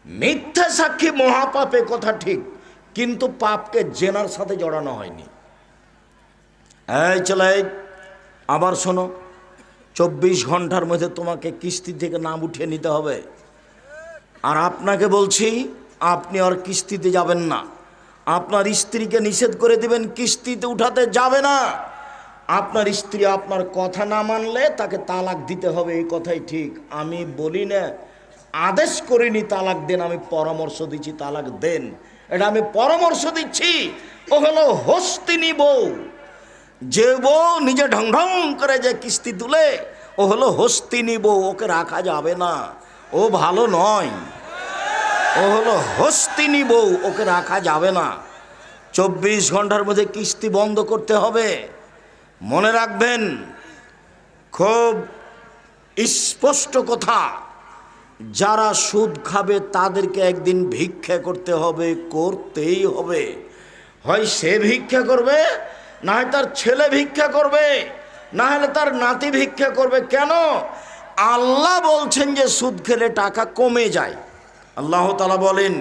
মিথ্যা সাক্ষী মহাপাপে, কথা ঠিক, কিন্তু পাপকে জেনার সাথে জড়ানো হয়নি। এই চলে, আবার শোনো, 24 ঘন্টার মধ্যে তোমাকে কিস্তি থেকে নাম উঠিয়ে নিতে হবে। আর আপনাকে বলছি, আপনি আর কিস্তিতে যাবেন না। আপনার স্ত্রীকে নিষেধ করে দিবেন, কিস্তিতে উঠাতে যাবে না। আপনার স্ত্রী আপনার কথা না মানলে তাকে তালাক দিতে হবে, এই কথাই ঠিক। আমি বলি না, আদেশ করিনি তালাক দেন, আমি পরামর্শ দিচ্ছি তালাক দেন। এটা আমি পরামর্শ দিচ্ছি। ও হলো হস্তিনী বউ। যে বউ নিজে ঢং ঢং করে যে কিস্তি তুলে, ও হলো হস্তিনী বউ। ওকে রাখা যাবে না, ও ভালো নয়। ও হলো হস্তিনী বউ, ওকে রাখা যাবে না। 24 ঘন্টার মধ্যে কিস্তি বন্ধ করতে হবে। মনে রাখবেন, খুব স্পষ্ট কথা, যারা সুদ খাবে তাদেরকে একদিন ভিক্ষা করতে হবে, করতেই হবে। হয় সে ভিক্ষা করবে, না হয় তার ছেলে ভিক্ষা করবে, না হলে তার নাতি ভিক্ষা করবে। কেন? আল্লাহ বলছেন যে সুদ খেলে টাকা কমে যায়। আল্লাহ তাআলা বলেন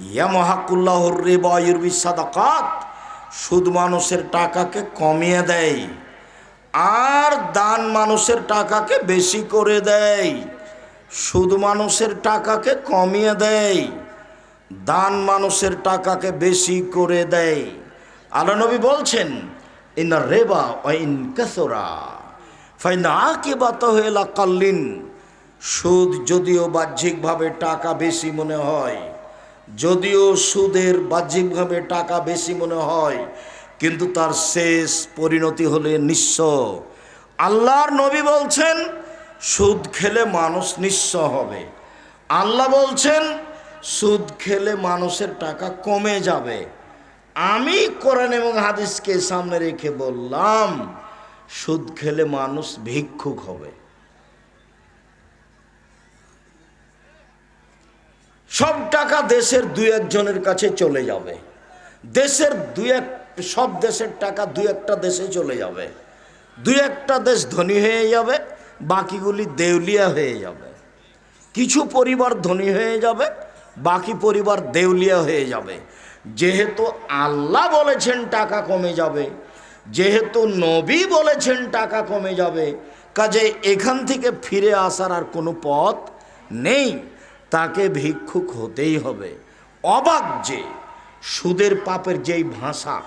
ইয়ামহাকুল্লাহুর রিবা ওয়া ইউরবিস সাদাকাত, সুদ মানুষের টাকাকে কমিয়ে দেয় আর দান মানুষের টাকাকে বেশি করে দেয়। সুদ মানুষের টাকাকে কমিয়ে দেয়, দান মানুষের টাকাকে বেশি করে দেয়। আল্লাহ নবী বলছেন ইন্নার রিবা ওয়া ইন কাসরা ফাইনা আকিবাতাহু ইলা কাল্লিন, সুদ যদিও বাহ্যিকভাবে টাকা বেশি মনে হয়, যদিও সুদের বাহ্যিকভাবে টাকা বেশি মনে হয়, কিন্তু তার শেষ পরিণতি হলে নিঃস্ব। আল্লাহর নবী বলছেন সুদ খেলে মানুষ নিঃস্ব হবে। আল্লাহ বলছেন সুদ খেলে মানুষের টাকা কমে যাবে। আমি কোরআন এবং হাদিসকে সামনে রেখে বললাম সুদ খেলে মানুষ ভিক্ষুক হবে। সব টাকা দেশের দুই একজনের কাছে চলে যাবে, দেশের সব দেশের টাকা দুই একটা দেশে চলে যাবে, দুই একটা দেশ ধনী হয়ে যাবে, বাকিগুলি দেউলিয়া হয়ে যাবে। কিছু পরিবার ধনী হয়ে যাবে, বাকি পরিবার দেউলিয়া হয়ে যাবে। যেহেতু আল্লাহ বলেছেন টাকা কমে যাবে, যেহেতু নবী বলেছেন টাকা কমে যাবে, কাজে এখান থেকে ফিরে আসার আর কোনো পথ নেই, তাকে ভিক্ষুক হতেই হবে। অবাক যে সুদের পাপের যেই ভাষা,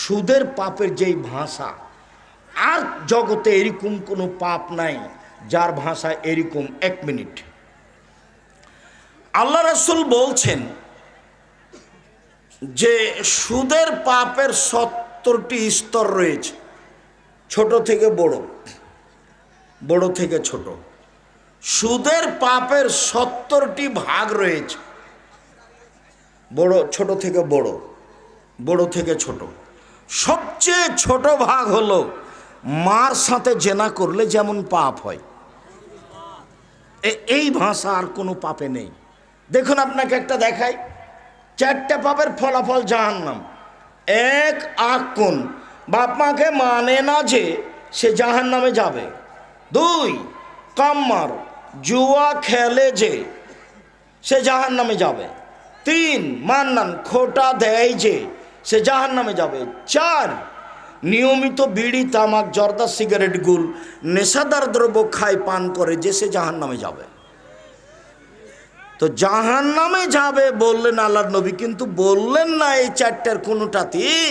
সুদের পাপের যেই ভাষা, আর জগতে এরকম কোনো পাপ নাই যার ভাষা এরকম। এক মিনিট, আল্লাহ রাসূল বলছেন যে সুদের পাপের 70টি স্তর রয়েছে, ছোট থেকে বড়, বড় থেকে ছোট। সুদের পাপের 70টি ভাগ রয়েছে, বড় ছোট থেকে বড়, বড় থেকে ছোট। সবচেয়ে ছোট ভাগ হলো মার সাথে জেনা করলে যেমন পাপ হয়, এই ভাষা আর কোনো পাপে নেই। দেখুন আপনাকে একটা দেখাই, 4টে পাপের ফলাফল জাহান্নাম। এক, আখ কোন, বাপ মাকে মানে না যে সে জাহান্নামে যাবে। 2, কাম্মার, জুয়া খেলে যে সে জাহান্নামে যাবে। 3, মান্নান, খোটা দেয় যে সে জাহান্নামে যাবে। 4, নিয়মিত বিড়ি, তামাক, জর্দা, সিগারেট, গুল, নেশাদার দ্রব্য খায়, পান করে যে সে জাহান্নামে যাবে। তো জাহান্নামে যাবে বললেন আল্লাহর নবী, কিন্তু বললেন না এই 4টার কোনোটাতেই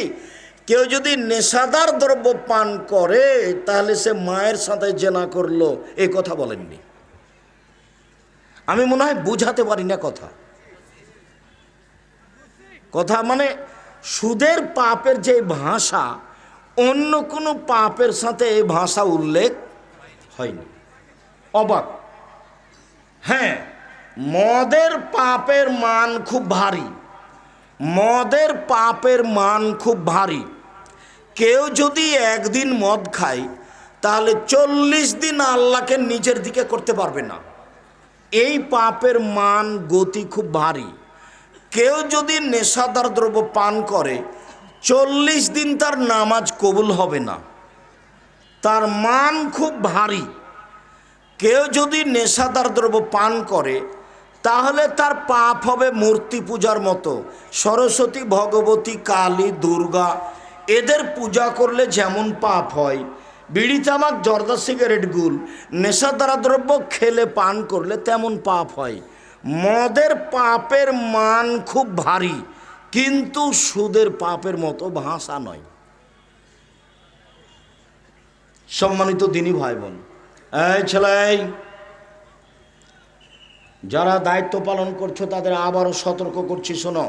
কেউ যদি নেশাদার দ্রব্য পান করে তাহলে সে মায়ের সাথে জেনা করলো, এই কথা বলেননি। আমি মনে হয় বুঝাতে পারি না কথা, কথা মানে সুদের পাপের যে ভাষা, অন্য কোনো পাপের সাথে এই ভাষা উল্লেখ হয়নি। অবাক। হ্যাঁ, মদের পাপের মান খুব ভারী, মদের পাপের মান খুব ভারী। কেউ যদি একদিন মদ খায় তাহলে 40 দিন আল্লাহকে নিজের দিকে করতে পারবে না। এই পাপের মান গতি খুব ভারী। কেউ যদি নেশাদার দ্রব্য পান করে 40 দিন তার নামাজ কবুল হবে না, তার মান খুব ভারী। কেউ যদি নেশাদার দ্রব্য পান করে তাহলে তার পাপ হবে মূর্তি পূজার মতো। সরস্বতী, ভগবতী, কালী, দুর্গা এদের পূজা করলে যেমন পাপ হয়, বিড়ি, তামাক, জর্দা, সিগারেট, গুল, নেশাদার দ্রব্য খেলে পান করলে তেমন পাপ হয়। মদের পাপের মান খুব ভারী, কিন্তু সুদের পাপের মতো ভাষা নয়। সম্মানিত দিনী ভাই বোন, এই ছেলে, যারা দায়িত্ব পালন করছো তাদের আবারও সতর্ক করছি, শোনো,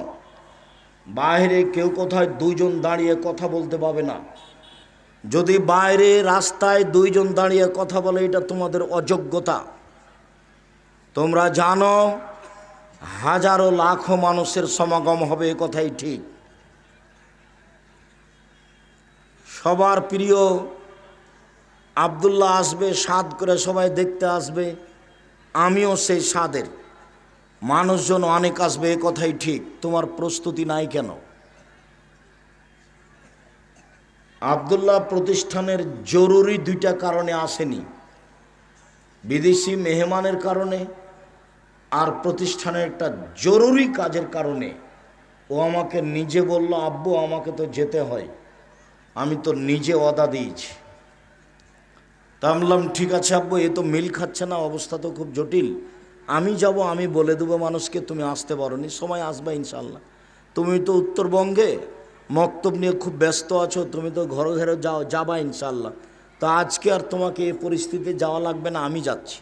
বাইরে কেউ কোথায় 2 জন দাঁড়িয়ে কথা বলতে পাবে না। যদি বাইরে রাস্তায় 2 জন দাঁড়িয়ে কথা বলে এটা তোমাদের অযোগ্যতা। তোমরা জানো হাজারো লাখো মানুষের সমাগম হবে, এ কথাই ঠিক। সবার প্রিয় আব্দুল্লাহ আসবে, স্বাদ করে সবাই দেখতে আসবে, আমিও সেই স্বাদের। মানুষজন অনেক আসবে, এ কথাই ঠিক। তোমার প্রস্তুতি নাই কেন? আব্দুল্লাহ প্রতিষ্ঠানের জরুরি 2টা কারণে আসেনি। বিদেশি মেহমানের কারণে আর প্রতিষ্ঠানের একটা জরুরি কাজের কারণে ও আমাকে নিজে বলল, আব্বু আমাকে তো যেতে হয়, আমি তো নিজে ওয়াদা দিয়েছি। তা আমি বললাম ঠিক আছে আব্বু, এ তো মিল খাচ্ছে না, অবস্থা তো খুব জটিল, আমি যাব, আমি বলে দেবো মানুষকে তুমি আসতে পারোনি, সময় আসবে ইনশাল্লাহ। তুমি তো উত্তরবঙ্গে মক্তব নিয়ে খুব ব্যস্ত আছো, তুমি তো ঘরে ঘরে যাবা ইনশাল্লাহ। তো আজকে আর তোমাকে এই পরিস্থিতিতে যাওয়া লাগবে না, আমি যাচ্ছি।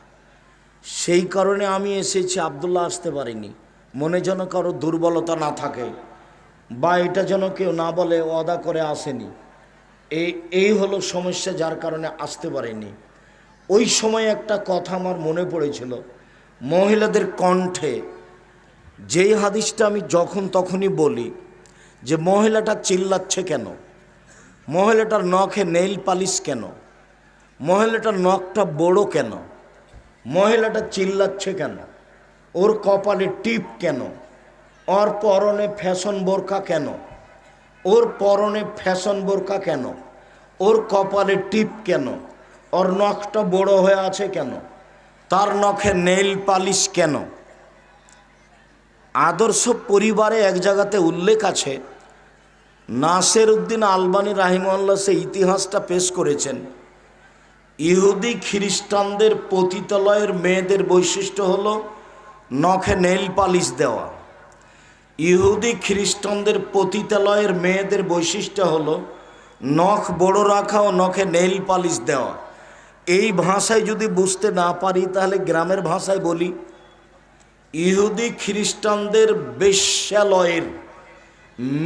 সেই কারণে আমি এসেছি, আব্দুল্লাহ আসতে পারিনি। মনে যেন কারো দুর্বলতা না থাকে, বা এটা যেন কেউ না বলে ওয়াদা করে আসেনি, এই হলো সমস্যা, যার কারণে আসতে পারেনি। ওই সময় একটা কথা আমার মনে পড়েছিল, মহিলাদের কণ্ঠে যেই হাদিসটা আমি যখন তখনই বলি যে মহিলাটা চিল্লাচ্ছে কেন, মহিলাটার নখে নেইল পালিশ কেন, মহিলাটার নখটা বড় কেন, মহিলাটা চিল্লাচ্ছে কেন, ওর কপালে টিপ কেন, ওর পরনে ফ্যাশন বোরকা কেন, ওর পরনে ফ্যাশন বোরকা কেন, ওর কপালে টিপ কেন, ওর নখটা বড় হয়ে আছে কেন, তার নখে নেইল পালিশ কেন। আদর্শ পরিবারে এক জায়গাতে উল্লেখ আছে, নাসির উদ্দিন আলবানী রাহিমাহুল্লাহ সে ইতিহাসটা পেশ করেছেন। ইহুদি খ্রিস্টানদের পতিতালয়ের মেয়েদের বৈশিষ্ট্য হলো নখে নেইল পালিশ দেওয়া। ইহুদি খ্রিস্টানদের পতিতালয়ের মেয়েদের বৈশিষ্ট্য হলো নখ বড় রাখা ও নখে নেইল পালিশ দেওয়া। এই ভাষায় যদি বুঝতে না পারি তাহলে গ্রামের ভাষায় বলি, ইহুদি খ্রিস্টানদের বেশ্যালয়ের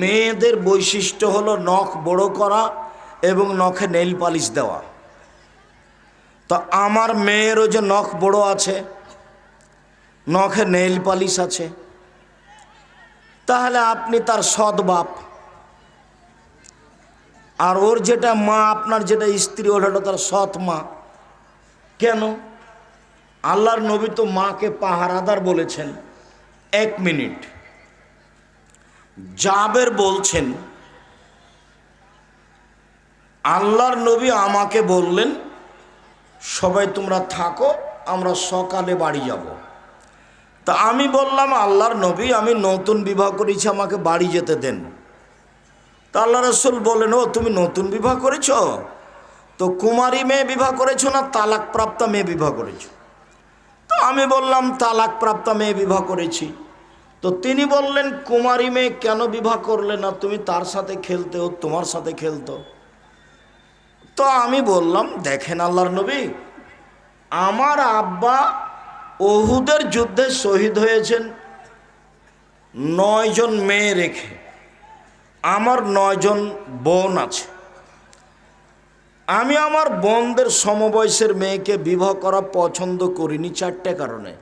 মেয়েদের বৈশিষ্ট্য হলো নখ বড় করা এবং নখে নেইল পালিশ দেওয়া। তো আমার মেয়েরও যে নখ বড় আছে, নখে নেইল পালিশ আছে, তাহলে আপনি তার সৎ বাপ। আর ওর যেটা মা, আপনার যেটা স্ত্রী, ওটা তার সৎ মা। কেন? আল্লাহর নবী তো মাকে পাহারাদার বলেছেন। এক মিনিট, জাবের বলছেন আল্লাহর নবী আমাকে বললেন সবাই তোমরা থাকো, আমরা সকালে বাড়ি যাব। তা আমি বললাম আল্লাহর নবী আমি নতুন বিবাহ করেছি, আমাকে বাড়ি যেতে দেন। তা আল্লাহ রাসূল বলেন, ও তুমি নতুন বিবাহ করেছ, তো কুমারী মেয়ে বিবাহ করেছো না তালাক প্রাপ্তা মেয়ে বিবাহ করেছো? তো আমি বললাম তালাক প্রাপ্তা মেয়ে বিবাহ করেছি। তো তিনি বললেন কুমারী মেয়ে কেন বিবাহ করলে না, তুমি তার সাথে খেলতে, ও তোমার সাথে খেলতো। তো আমি বললাম দেখেন আল্লাহর নবী, আমার আব্বা উহুদের যুদ্ধে শহীদ হয়েছেন 9 জন মেয়ে রেখে, আমার 9 জন বোন আছে। আমি আমার বোনদের সমবয়সের মেয়েকে বিবাহ করা পছন্দ করিনি 4টে কারণে।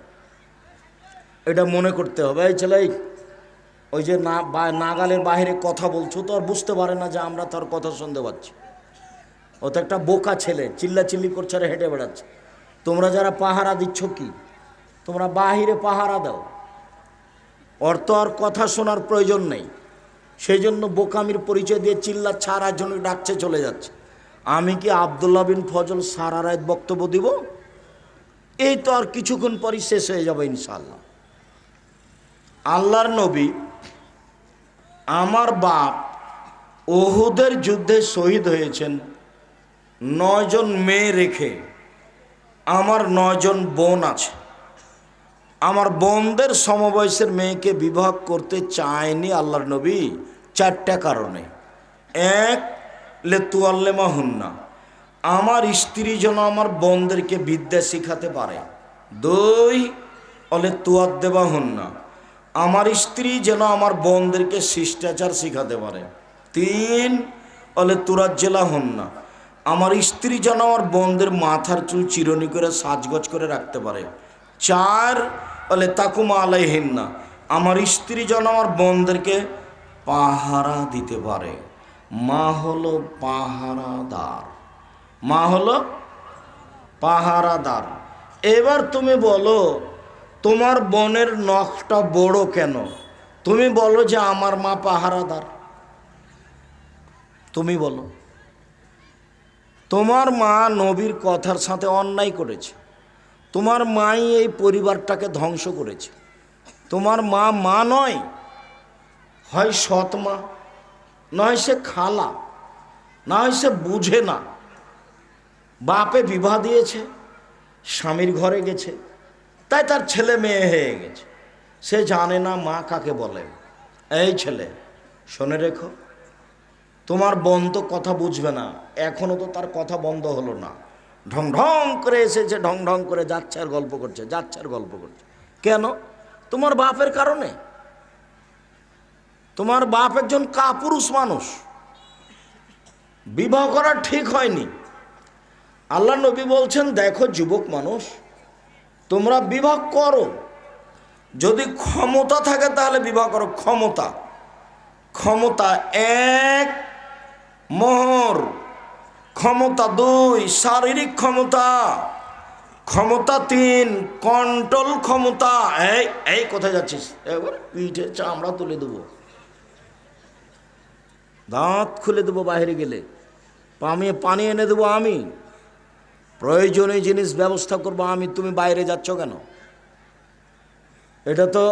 এটা মনে করতে হবে। এই ছেলে, ওই যে নাগালের বাইরে কথা বলছো তো আর বুঝতে পারে না যে আমরা তার কথা শুনতে পাচ্ছি। ও তো একটা বোকা ছেলে, চিল্লাচিল্লি করছে আর হেঁটে বেড়াচ্ছে। তোমরা যারা পাহারা দিচ্ছ কি, তোমরা বাহিরে পাহারা দাও, ওর তো আর কথা শোনার প্রয়োজন নেই। সেই জন্য বোকামির পরিচয় দিয়ে চিল্লাচ্ছে আর একজনকে ডাকছে চলে যাচ্ছে। আমি কি আবদুল্লাহ বিন ফজল সারা রাত বক্তব্য দিব? এই তো আর কিছুক্ষণ পরই শেষ হয়ে যাবে ইনশাআল্লাহ। আল্লাহর নবী, আমার বাপ উহুদের যুদ্ধে শহীদ হয়েছেন 9 জন মেয়ে রেখে, আমার 9 জন বোন আছে। আমার বোনদের সমবয়সের মেয়েকে বিবাহ করতে চায়নি আল্লাহর নবী 4টা কারণে। 1, লেতুয়াল্লেমা হুন্না, আমার স্ত্রী যেন আমার বোনদেরকে বিদ্যা শিখাতে পারে। 2, অলে তুয়াদ্দেবা হুন্না, আমার স্ত্রী যেন আমার বোনদেরকে শিষ্টাচার শিখাতে পারে। 3, অলে তুরাজ্জেলা হুন্না, আমার স্ত্রী যেন আমার বোনদের মাথার চুল চিরুনি করে সাজগোজ করে রাখতে পারে। 4, অলে তাকুমা আলাইহিন্না, আমার স্ত্রী যেন আমার বোনদেরকে পাহারা দিতে পারে। মা হলো পাহারাদার, মা হলো পাহারাদার। এবার তুমি বলো তোমার বোনের নখটা বড় কেন? তুমি বলো যে আমার মা পাহারাদার। তুমি বলো, তোমার মা নবীর কথার সাথে অন্যায় করেছে, তোমার মাই এই পরিবারটাকে ধ্বংস করেছে। তোমার মা মা নয়, হয় সৎ মা, নয় সে খালা, না হয় সে বুঝে না। বাপে বিবাহ দিয়েছে, স্বামীর ঘরে গেছে, তাই তার ছেলে মেয়ে হয়ে গেছে। সে জানে না মা কাকে বলে। এই ছেলে, শুনে রেখো, তোমার বোন তো কথা বুঝবে না, এখনো তো তার কথা বন্ধ হলো না। ঢং ঢং করে এসেছে, ঢং ঢং করে যাচ্ছে আর গল্প করছে, যাচ্ছে আর গল্প করছে। কেন? তোমার বাপের কারণে। তোমার বাপ একজন কাপুরুষ মানুষ, বিবাহ করা ঠিক হয়নি। আল্লাহ নবী বলছেন, দেখো যুবক মানুষ, তোমরা বিবাহ করো, যদি ক্ষমতা থাকে তাহলে বিবাহ করো। ক্ষমতা, ক্ষমতা এক মোহর, ক্ষমতা দুই শারীরিক ক্ষমতা, ক্ষমতা তিন কন্ট্রোল ক্ষমতা। এই এই কোথায় যাচ্ছিস? এবার পিঠে চামড়া তুলে দেবো, দাঁত খুলে দেবো, বাইরে গেলে পানি এনে দেবো আমি, প্রয়োজনীয় জিনিস ব্যবস্থা করবো আমি, তুমি বাইরে যাচ্ছ কেন? এটা তো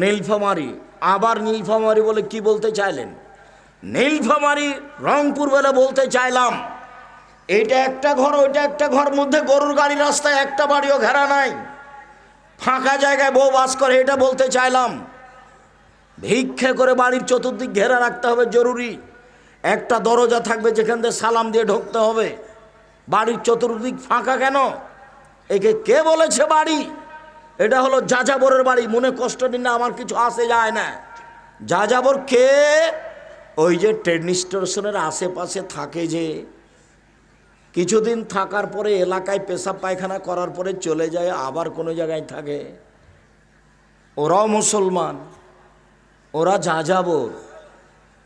নীলফামারী। আবার নীলফামারী বলে কি বলতে চাইলেন? নীলফামারী রংপুর বলে বলতে চাইলাম। এইটা একটা ঘর, ওইটা একটা ঘর, মধ্যে গরুর গাড়ি, রাস্তায় একটা বাড়িও ঘেরা নাই, ফাঁকা জায়গায় বউ বাস করে, এটা বলতে চাইলাম। ভিক্ষে করে বাড়ির চতুর্দিক ঘেরা রাখতে হবে, জরুরি। একটা দরজা থাকবে যেখান থেকে সালাম দিয়ে ঢুকতে হবে। বাড়ির চতুর্দিক ফাঁকা কেন? একে কে বলেছে বাড়ি? এটা হলো যাযাবরের বাড়ি। মনে কষ্ট নিন না, আমার কিছু আসে যায় না। যাযাবর কে? ওই যে ট্রেন স্টেশনের আশেপাশে থাকে, যে কিছুদিন থাকার পরে এলাকায় পেশাব পায়খানা করার পরে চলে যায়, আবার কোনো জায়গায় থাকে। ওরাও মুসলমান, ওরা যাযাবর।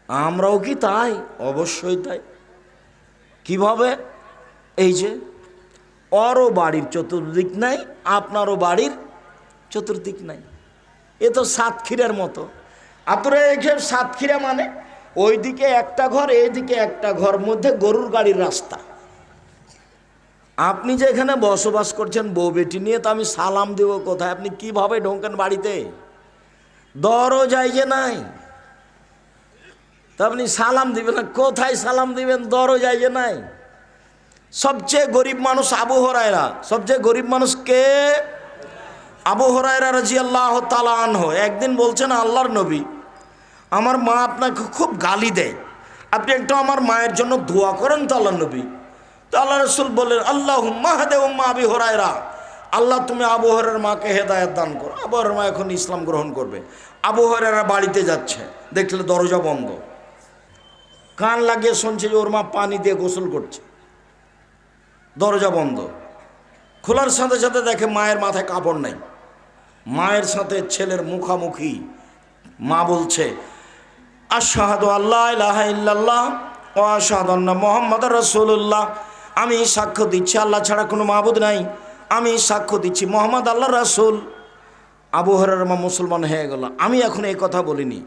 আমরাও কি তাই? অবশ্যই তাই। কিভাবে? এই যে ওরও বাড়ির চতুর্দিক নাই, আপনারও বাড়ির চতুর্দিক নাই। এ তো সাতক্ষীরার মতো। আপনারা এই যে সাতক্ষীরা মানে ওইদিকে একটা ঘর, এইদিকে একটা ঘর, মধ্যে গরুর গাড়ির রাস্তা। আপনি যে এখানে বসবাস করছেন বউ বেটি নিয়ে, তো আমি সালাম দেব কোথায়? আপনি কিভাবে ঢোকেন বাড়িতে? দরজায় যে নাই, তা আপনি সালাম দিবেন না, কোথায় সালাম দিবেন? দরজায় যে নাই। সবচেয়ে গরিব মানুষ আবু হুরায়রা। সবচেয়ে গরিব মানুষ কে? আবু হুরায়রা রাদিয়াল্লাহু তাআলা আনহু। একদিন বলছেন, আল্লাহর নবী, আমার মা আপনাকে খুব গালি দেয়, আপনি একটু আমার মায়ের জন্য দোয়া করেন তো। আল্লাহর নবী, তো আল্লাহ রাসূল বললেন, আল্লাহুম্মা হাদি উম্মা আবি হুরায়রা, আল্লাহ তুমি আবু হুরায়রার মাকে হেদায়েত দান করো। আবু হুরায়রার মা এখন ইসলাম গ্রহণ করবে। আবু হুরায়রা বাড়িতে যাচ্ছে, দেখলে দরজা বন্ধ। কান লাগিয়ে শুনছে যে ওর মা পানি দিয়ে গোসল করছে, দরজা বন্ধ। খোলার সাথে সাথে দেখে মায়ের মাথায় কাপড় নাই। মায়ের সাথে ছেলের মুখামুখি। মা বলছে, আশহাদু আল্লা ইলাহা ইল্লাল্লাহ ওয়া আশহাদু আন্না মুহাম্মাদার রাসূলুল্লাহ, আমি সাক্ষ্য দিচ্ছি আল্লাহ ছাড়া কোনো মাবুদ নাই, আমি সাক্ষ্য দিচ্ছি মুহাম্মদ আল্লাহর রাসূল। আবু হুরায়রা মা মুসলমান হয়ে গেল। আমি এখন এই কথা বলিনি,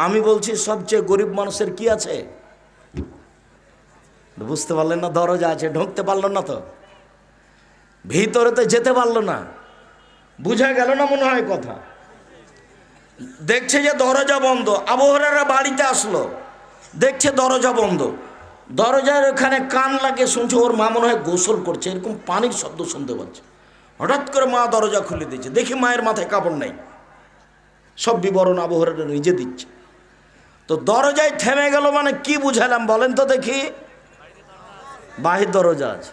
আমি বলছি সবচেয়ে গরিব মানুষের কি আছে? বুঝতে পারলেন না? দরজা আছে, ঢুকতে পারল না, তো ভিতরে তো যেতে পারলো না। বুঝা গেল না মনে হয় কথা? দেখছে যে দরজা বন্ধ। আবু হুরায়রা বাড়িতে আসলো, দেখছে দরজা বন্ধ। দরজার ওখানে কান লাগিয়ে শুনছে ওর মা মনে হয় গোসল করছে, এরকম পানির শব্দ শুনতে পাচ্ছে। হঠাৎ করে মা দরজা খুলে দিয়েছে, দেখি মায়ের মাথায় কাপড় নাই। সব বিবরণ আবু হুরায়রা নিজে দিচ্ছে। তো দরজায় থেমে গেল মানে কি বুঝালাম বলেন তো দেখি? বাহির দরজা আছে।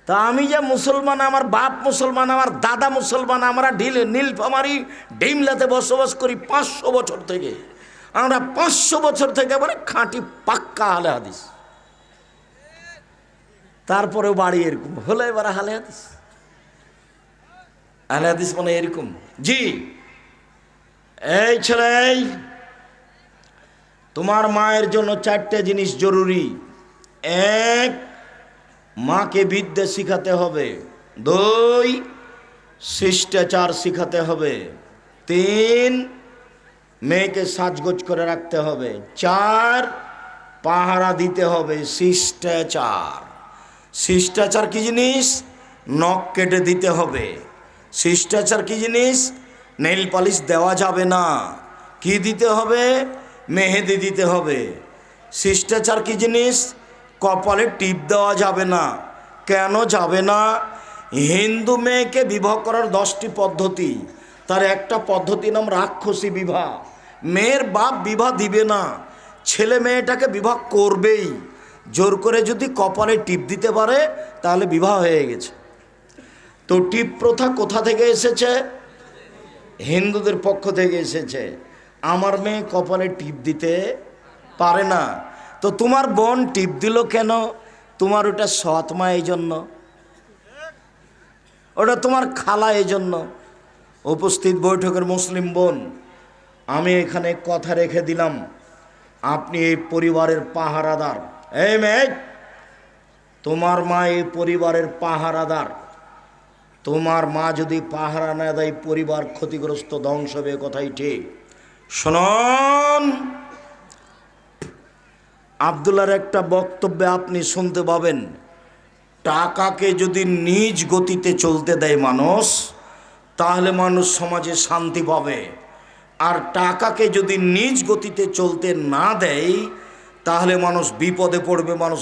তা আমি যে মুসলমান, আমার বাপ মুসলমান, আমার দাদা মুসলমান, আমরা নীলফামারী ডিমলাতে বসবাস করি 500 বছর থেকে। আমরা 500 বছর থেকে মানে খাঁটি পাক্কা আহলে হাদিস। তারপরেও বাড়ি এরকম হলো, এবার আহলে হাদিস। আহলে হাদিস মানে এরকম। জি, এই ছেলে, তোমার মায়ের জন্য 4টে জিনিস জরুরি। এক, মাকে বিদ্যা শিখাতে হবে। 2, শিষ্টাচার শিখাতে হবে। 3, মেয়েকে সাজগোজ করে রাখতে হবে। 4, পাহারা দিতে হবে। শিষ্টাচার। শিষ্টাচার কি জিনিস? নখ কেটে দিতে হবে। শিষ্টাচার কি জিনিস? নেইল পালিশ দেওয়া যাবে না। কি দিতে হবে? মেহেদি দিতে হবে। শিষ্টাচার কি জিনিস? কপালে টিপ দেওয়া যাবে না। কেন যাবে না? হিন্দু মেয়েকে বিবাহ করার 10টি পদ্ধতি, তার একটা পদ্ধতি নাম রাক্ষসী বিবাহ। মেয়ের বাপ বিবাহ দিবে না, ছেলে মেয়েটাকে বিবাহ করবেই। জোর করে যদি কপালে টিপ দিতে পারে তাহলে বিবাহ হয়ে গেছে। তো টিপ প্রথা কোথা থেকে এসেছে? হিন্দুদের পক্ষ থেকে এসেছে। আমার মেয়ে কপালে টিপ দিতে পারে না, তো তোমার বোন টিপ দিল কেন? তোমার ওটা সৎ মা, এই জন্য। ওটা তোমার খালা, এই জন্য। উপস্থিত বৈঠকের মুসলিম বোন, আমি এখানে কথা রেখে দিলাম, আপনি এই পরিবারের পাহারাদার। এই মেয়ে, তোমার মা এই পরিবারের পাহারাদার। তোমার মা যদি পাহারা না দেয় পরিবার ক্ষতিগ্রস্ত, ধ্বংস হবে, কথাই ঠিক। শুনুন, আব্দুল্লাহর একটা বক্তব্যে আপনি শুনতে পাবেন, টাকাকে যদি নিজ গতিতে চলতে দেয় মানুষ, তাহলে মানুষ সমাজে শান্তি পাবে। আর টাকাকে যদি নিজ গতিতে চলতে না দেয় তাহলে মানুষ বিপদে পড়বে, মানুষ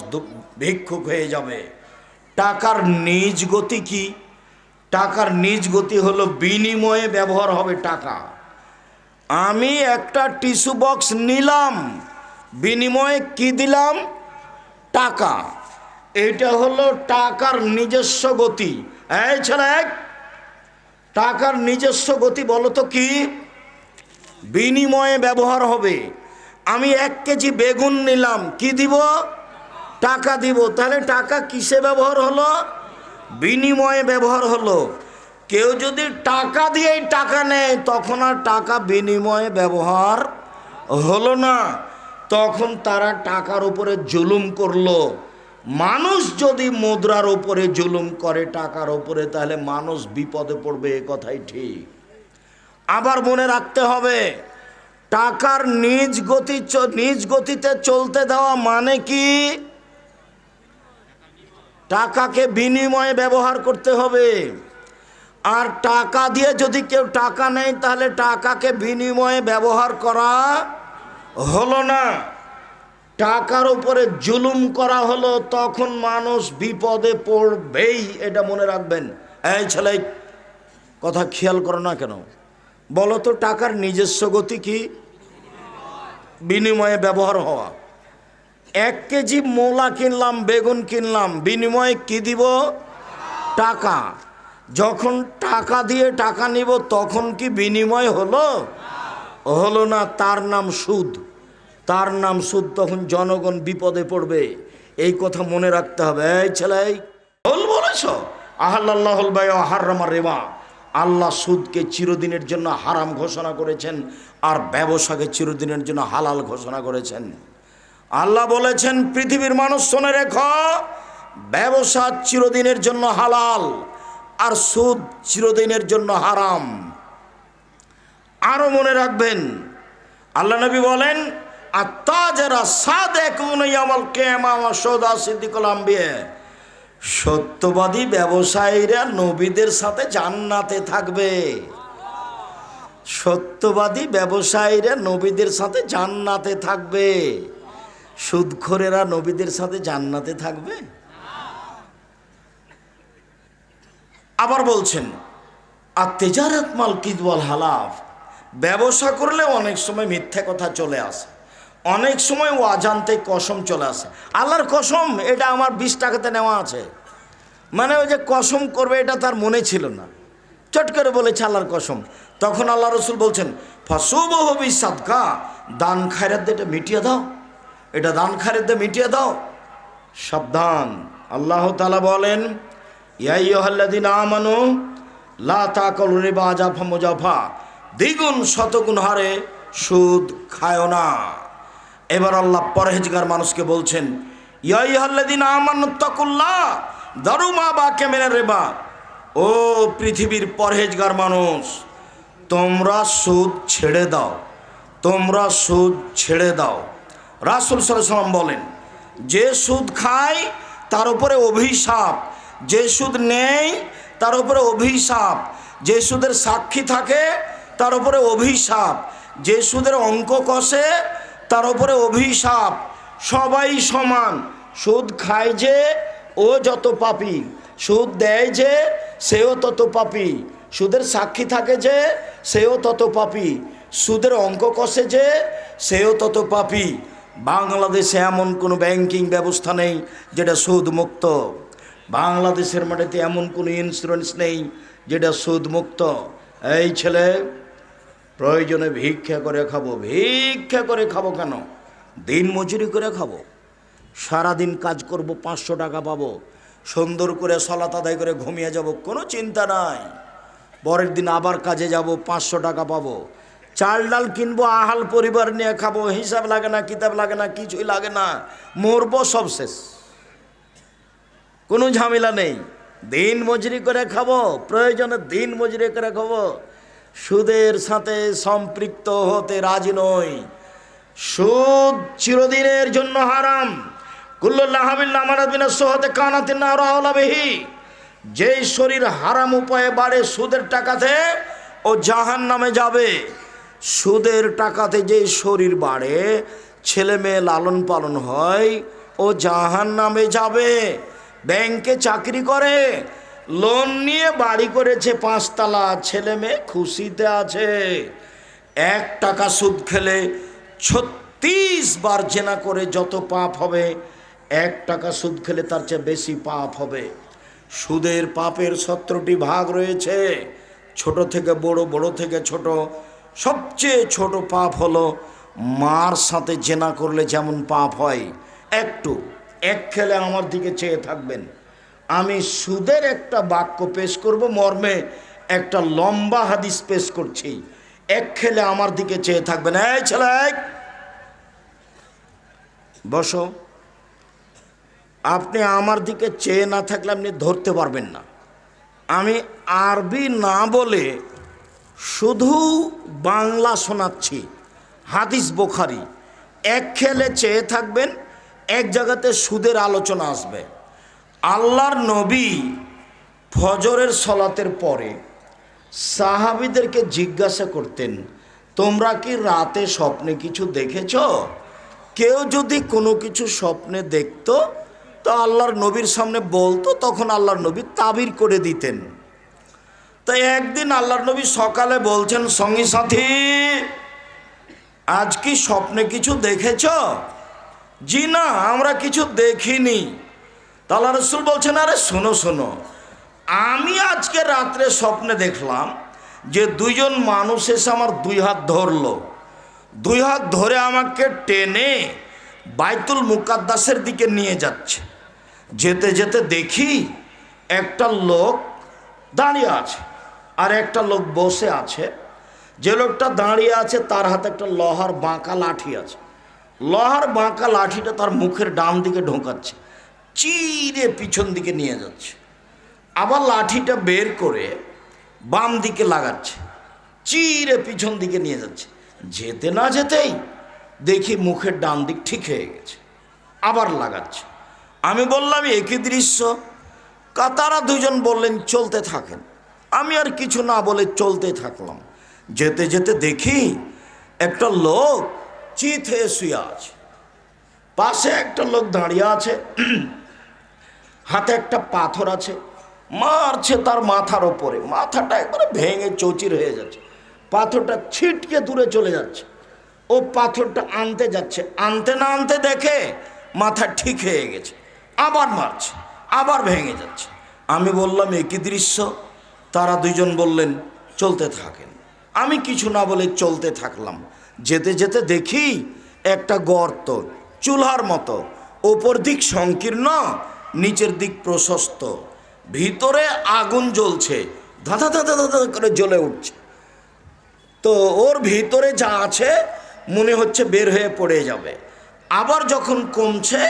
ভিক্ষুক হয়ে যাবে। টাকার নিজ গতি কি? টাকার নিজ গতি হলো বিনিময়ে ব্যবহার হবে টাকা। আমি একটা টিস্যু বক্স নিলাম, বিনিময়ে কি দিলাম? টাকা। এটা হলো টাকার নিজস্ব গতি। এই ছেলে, টাকার নিজস্ব গতি বলো তো কি? বিনিময়ে ব্যবহার হবে। আমি 1 কেজি বেগুন নিলাম, কি দিব? টাকা দিব। তাহলে টাকা কিসে ব্যবহার হলো? বিনিময়ে ব্যবহার হলো। কেউ যদি টাকা দিয়েই টাকা নেয় তখন আর টাকা বিনিময়ে ব্যবহার হলো না, তখন তারা টাকার উপরে জুলুম করলো। মানুষ যদি মুদ্রার উপরে জুলুম করে টাকার উপরে, তাহলে মানুষ বিপদে পড়বে, এ কথাই ঠিক। আবার মনে রাখতে হবে, টাকার নিজ গতিতে চলতে দেওয়া মানে কি? টাকাকে বিনিময়ে ব্যবহার করতে হবে। আর টাকা দিয়ে যদি কেউ টাকা নেয় তাহলে টাকাকে বিনিময়ে ব্যবহার করা হলো না, টাকার উপরে জুলুম করা হলো, তখন মানুষ বিপদে পড়বেই, এটা মনে রাখবেন। এই ছেলে, কথা খেয়াল করো না কেন? বলো তো, টাকার নিজস্ব গতি কি? বিনিময়ে ব্যবহার হওয়া। 1 কেজি মূলা কিনলাম, বেগুন কিনলাম, বিনিময়ে কি দিব? টাকা। যখন টাকা দিয়ে টাকা নিব তখন কি বিনিময় হলো? হলো না, তার নাম সুদ। তার নাম সুদ। তখন জনগণ বিপদে পড়বে, এই কথা মনে রাখতে হবে। এই ছেলে, ভুল বলেছ। আহাল্লাহুল বায় ওয়া হাররামা রিবা। আল্লাহ সুদকে চিরদিনের জন্য হারাম ঘোষণা করেছেন, আর ব্যবসাকে চিরদিনের জন্য হালাল ঘোষণা করেছেন। আল্লাহ বলেছেন, পৃথিবীর মানুষ শুনে রেখো, ব্যবসা চিরদিনের জন্য হালাল আর সুদ চিরদিনের জন্য হারাম। আরো মনে রাখবেন, আল্লাহ নবী বলেন, আত্তাজারা সাদিকুন ইয়াউমাল কিয়ামা ওয়া শুহাদা সিদ্দিকুল আম্বিয়া। সত্যবাদী ব্যবসায়ীরা নবীদের সাথে জান্নাতে থাকবে। সত্যবাদী ব্যবসায়ীরা নবীদের সাথে জান্নাতে থাকবে। সুদখোরেরা নবীদের সাথে জান্নাতে থাকবে? আবার বলছেন, আর তেজারাত মাল কিদওয়াল হালাফ। ব্যবসা করলে অনেক সময় মিথ্যা কথা চলে আসে, অনেক সময় ও অজান্তে কসম চলে আসে। আল্লাহর কসম, এটা আমার 20 টাকাতে নেওয়া আছে, মানে ওই যে কসম করবে এটা তার মনে ছিল না, চট করে বলেছে আল্লাহর কসম। তখন আল্লাহ রসুল বলছেন, ফাসুবহু বিসাদকা, দান খায়রাত দিয়ে এটা মিটিয়ে দাও, এটা দান খায়রাত দিয়ে মিটিয়ে দাও। সাবধান। আল্লাহ তাআলা বলেন, ইয়া আইয়ুহাল্লাযীনা আমানু লা তাকুলু রিবা আযাফা মুযাফা, দ্বিগুণ শতগুণ হারে সুদ খায় না। এবার আল্লাহ পরহেজগার মানুষকে বলছেন, ইয়া আইয়ুহাল্লাযীনা আমানুত্তাকুল্লাহ দারু মা বাকিয়া মিনার রিবা। ও পৃথিবীর পরহেজগার মানুষ, তোমরা সুদ ছেড়ে দাও, তোমরা সুদ ছেড়ে দাও। রাসূল সাল্লাল্লাহু আলাইহি ওয়াসাল্লাম বলেন, যে সুদ খায় তার উপরে অভিশাপ, যে সুদ নেই তার উপরে অভিশাপ, যে সুদের সাক্ষী থাকে তার উপরে অভিশাপ, যে সুদের অঙ্ক কষে তার উপরে অভিশাপ। সবাই সমান। সুদ খায় যে ও যত পাপী, সুদ দেয় যে সেও তত পাপী, সুদের সাক্ষী থাকে যে সেও তত পাপী, সুদের অঙ্ক কষে যে সেও তত পাপী। বাংলাদেশে এমন কোনো ব্যাংকিং ব্যবস্থা নেই যেটা সুদ মুক্ত। বাংলাদেশের মাটিতে এমন কোনো ইন্স্যুরেন্স নেই যেটা সুদ মুক্ত। এই ছেলে, প্রয়োজনে ভিক্ষা করে খাবো। ভিক্ষা করে খাবো কেন? দিন মজুরি করে খাবো। সারাদিন কাজ করব, 500 টাকা পাবো, সুন্দর করে সালাত আদায় করে ঘুমিয়ে যাব, কোনো চিন্তা নাই। পরের দিন আবার কাজে যাব, 500 টাকা পাবো। চাল ডাল কিনবো, আহাল পরিবার নিয়ে খাবো, হিসাব লাগে না, কিতাব লাগে না, কিছুই লাগে না, মরবো, সব শেষ, কোনো ঝামেলা নেই। দিন মজুরি করে খাবো, প্রয়োজনে দিন মজুরি করে খাবো। সুদের সাথে সম্পৃক্ত হতে রাজি নই। সুদ চিরদিনের জন্য হারাম। যেই শরীর হারাম উপায়ে বাড়ে সুদের টাকাতে, ও জাহান নামে যাবে। সুদের টাকাতে যেই শরীর বাড়ে, ছেলে মেয়ে লালন পালন হয়, ও জাহান নামে যাবে। ব্যাংকে চাকরি করে, লোন নিয়ে বাড়ি করেছে 5 তলা, ছেলে মেয়ে খুশিতে আছে। 1 টাকা সুদ খেলে 36 বার জেনা করে যত পাপ হবে, 1 টাকা সুদ খেলে তার চেয়ে বেশি পাপ হবে। সুদের পাপের 17টি ভাগ রয়েছে, ছোট থেকে বড়, বড় থেকে ছোট। সবচেয়ে ছোট পাপ হলো মার সাথে জেনা করলে যেমন পাপ হয়। এক খেলে আমার দিকে চেয়ে থাকবেন। আমি সুদের একটা বাক্য পেশ করব, মর্মে একটা লম্বা হাদিস পেশ করছি। এক খেলে আমার দিকে চেয়ে থাকবেন। এই ছেলে, বসো। আপনি আমার দিকে চেয়ে না থাকলে আপনি ধরতে পারবেন না। আমি আরবি না বলে শুধু বাংলা শোনাচ্ছি, হাদিস বুখারী। এক খেলে চেয়ে থাকবেন, এক জায়গাতে সুদের আলোচনা আসবে। আল্লাহর নবী ফজরের সলাতের পরে সাহাবীদেরকে জিজ্ঞাসা করতেন, তোমরা কি রাতে স্বপ্নে কিছু দেখেছ? কেউ যদি কোনো কিছু স্বপ্নে দেখতো তো আল্লাহর নবীর সামনে বলতো, তখন আল্লাহর নবী তাবির করে দিতেন। তাই একদিন আল্লাহর নবী সকালে বলছেন, সঙ্গী সাথী, আজ কি স্বপ্নে কিছু দেখেছ? জি না, আমরা কিছু দেখিনি। তা আল্লাহ রাসূল বলছেন, আরে শোনো শোনো, আমি আজকে রাত্রে স্বপ্নে দেখলাম যে 2 জন মানুষ এসে আমার 2 হাত ধরলো, 2 হাত ধরে আমাকে টেনে বাইতুল মুকাদ্দাসের দিকে নিয়ে যাচ্ছে। যেতে যেতে দেখি একটা লোক দাঁড়িয়ে আছে আর একটা লোক বসে আছে। যে লোকটা দাঁড়িয়ে আছে তার হাতে একটা লোহার বাঁকা লাঠি আছে। লোহার বাঁকা লাঠিটা তার মুখের ডান দিকে ঢোকাচ্ছে, চিরে পিছন দিকে নিয়ে যাচ্ছে। আবার লাঠিটা বের করে বাম দিকে লাগাচ্ছে, চিরে পিছন দিকে নিয়ে যাচ্ছে। যেতে না যেতেই দেখি মুখের ডান দিক ঠিক হয়ে গেছে, আবার লাগাচ্ছে। আমি বললাম, একই দৃশ্য। তারা 2 জন বললেন, চলতে থাকেন। আমি আর কিছু না বলে চলতে থাকলাম। যেতে যেতে দেখি একটা লোক চিত হয়ে শুয়ে আছে, পাশে একটা লোক দাঁড়িয়ে আছে, হাতে একটা পাথর আছে, মারছে তার মাথার ওপরে। মাথাটা একবারে ভেঙে চৌচির হয়ে যাচ্ছে, পাথরটা ছিটকে দূরে চলে যাচ্ছে। ও পাথরটা আনতে যাচ্ছে, আনতে না আনতে দেখে মাথা ঠিক হয়ে গেছে, আবার মারছে, আবার ভেঙে যাচ্ছে। আমি বললাম, একই দৃশ্য। তারা 2 জন বললেন, চলতে থাকেন। আমি কিছু না বলে চলতে থাকলাম। যেতে যেতে দেখি একটা গর্ত, চুলার মতো, ওপর দিক সংকীর্ণ, নিচের দিক প্রশস্ত, ভিতরে আগুন জ্বলছে, ধাঁধা ধাঁধা ধাঁধা করে জ্বলে উঠছে। তো ওর ভিতরে যা আছে মনে হচ্ছে বের হয়ে পড়ে যাবে। আবার যখন কমছে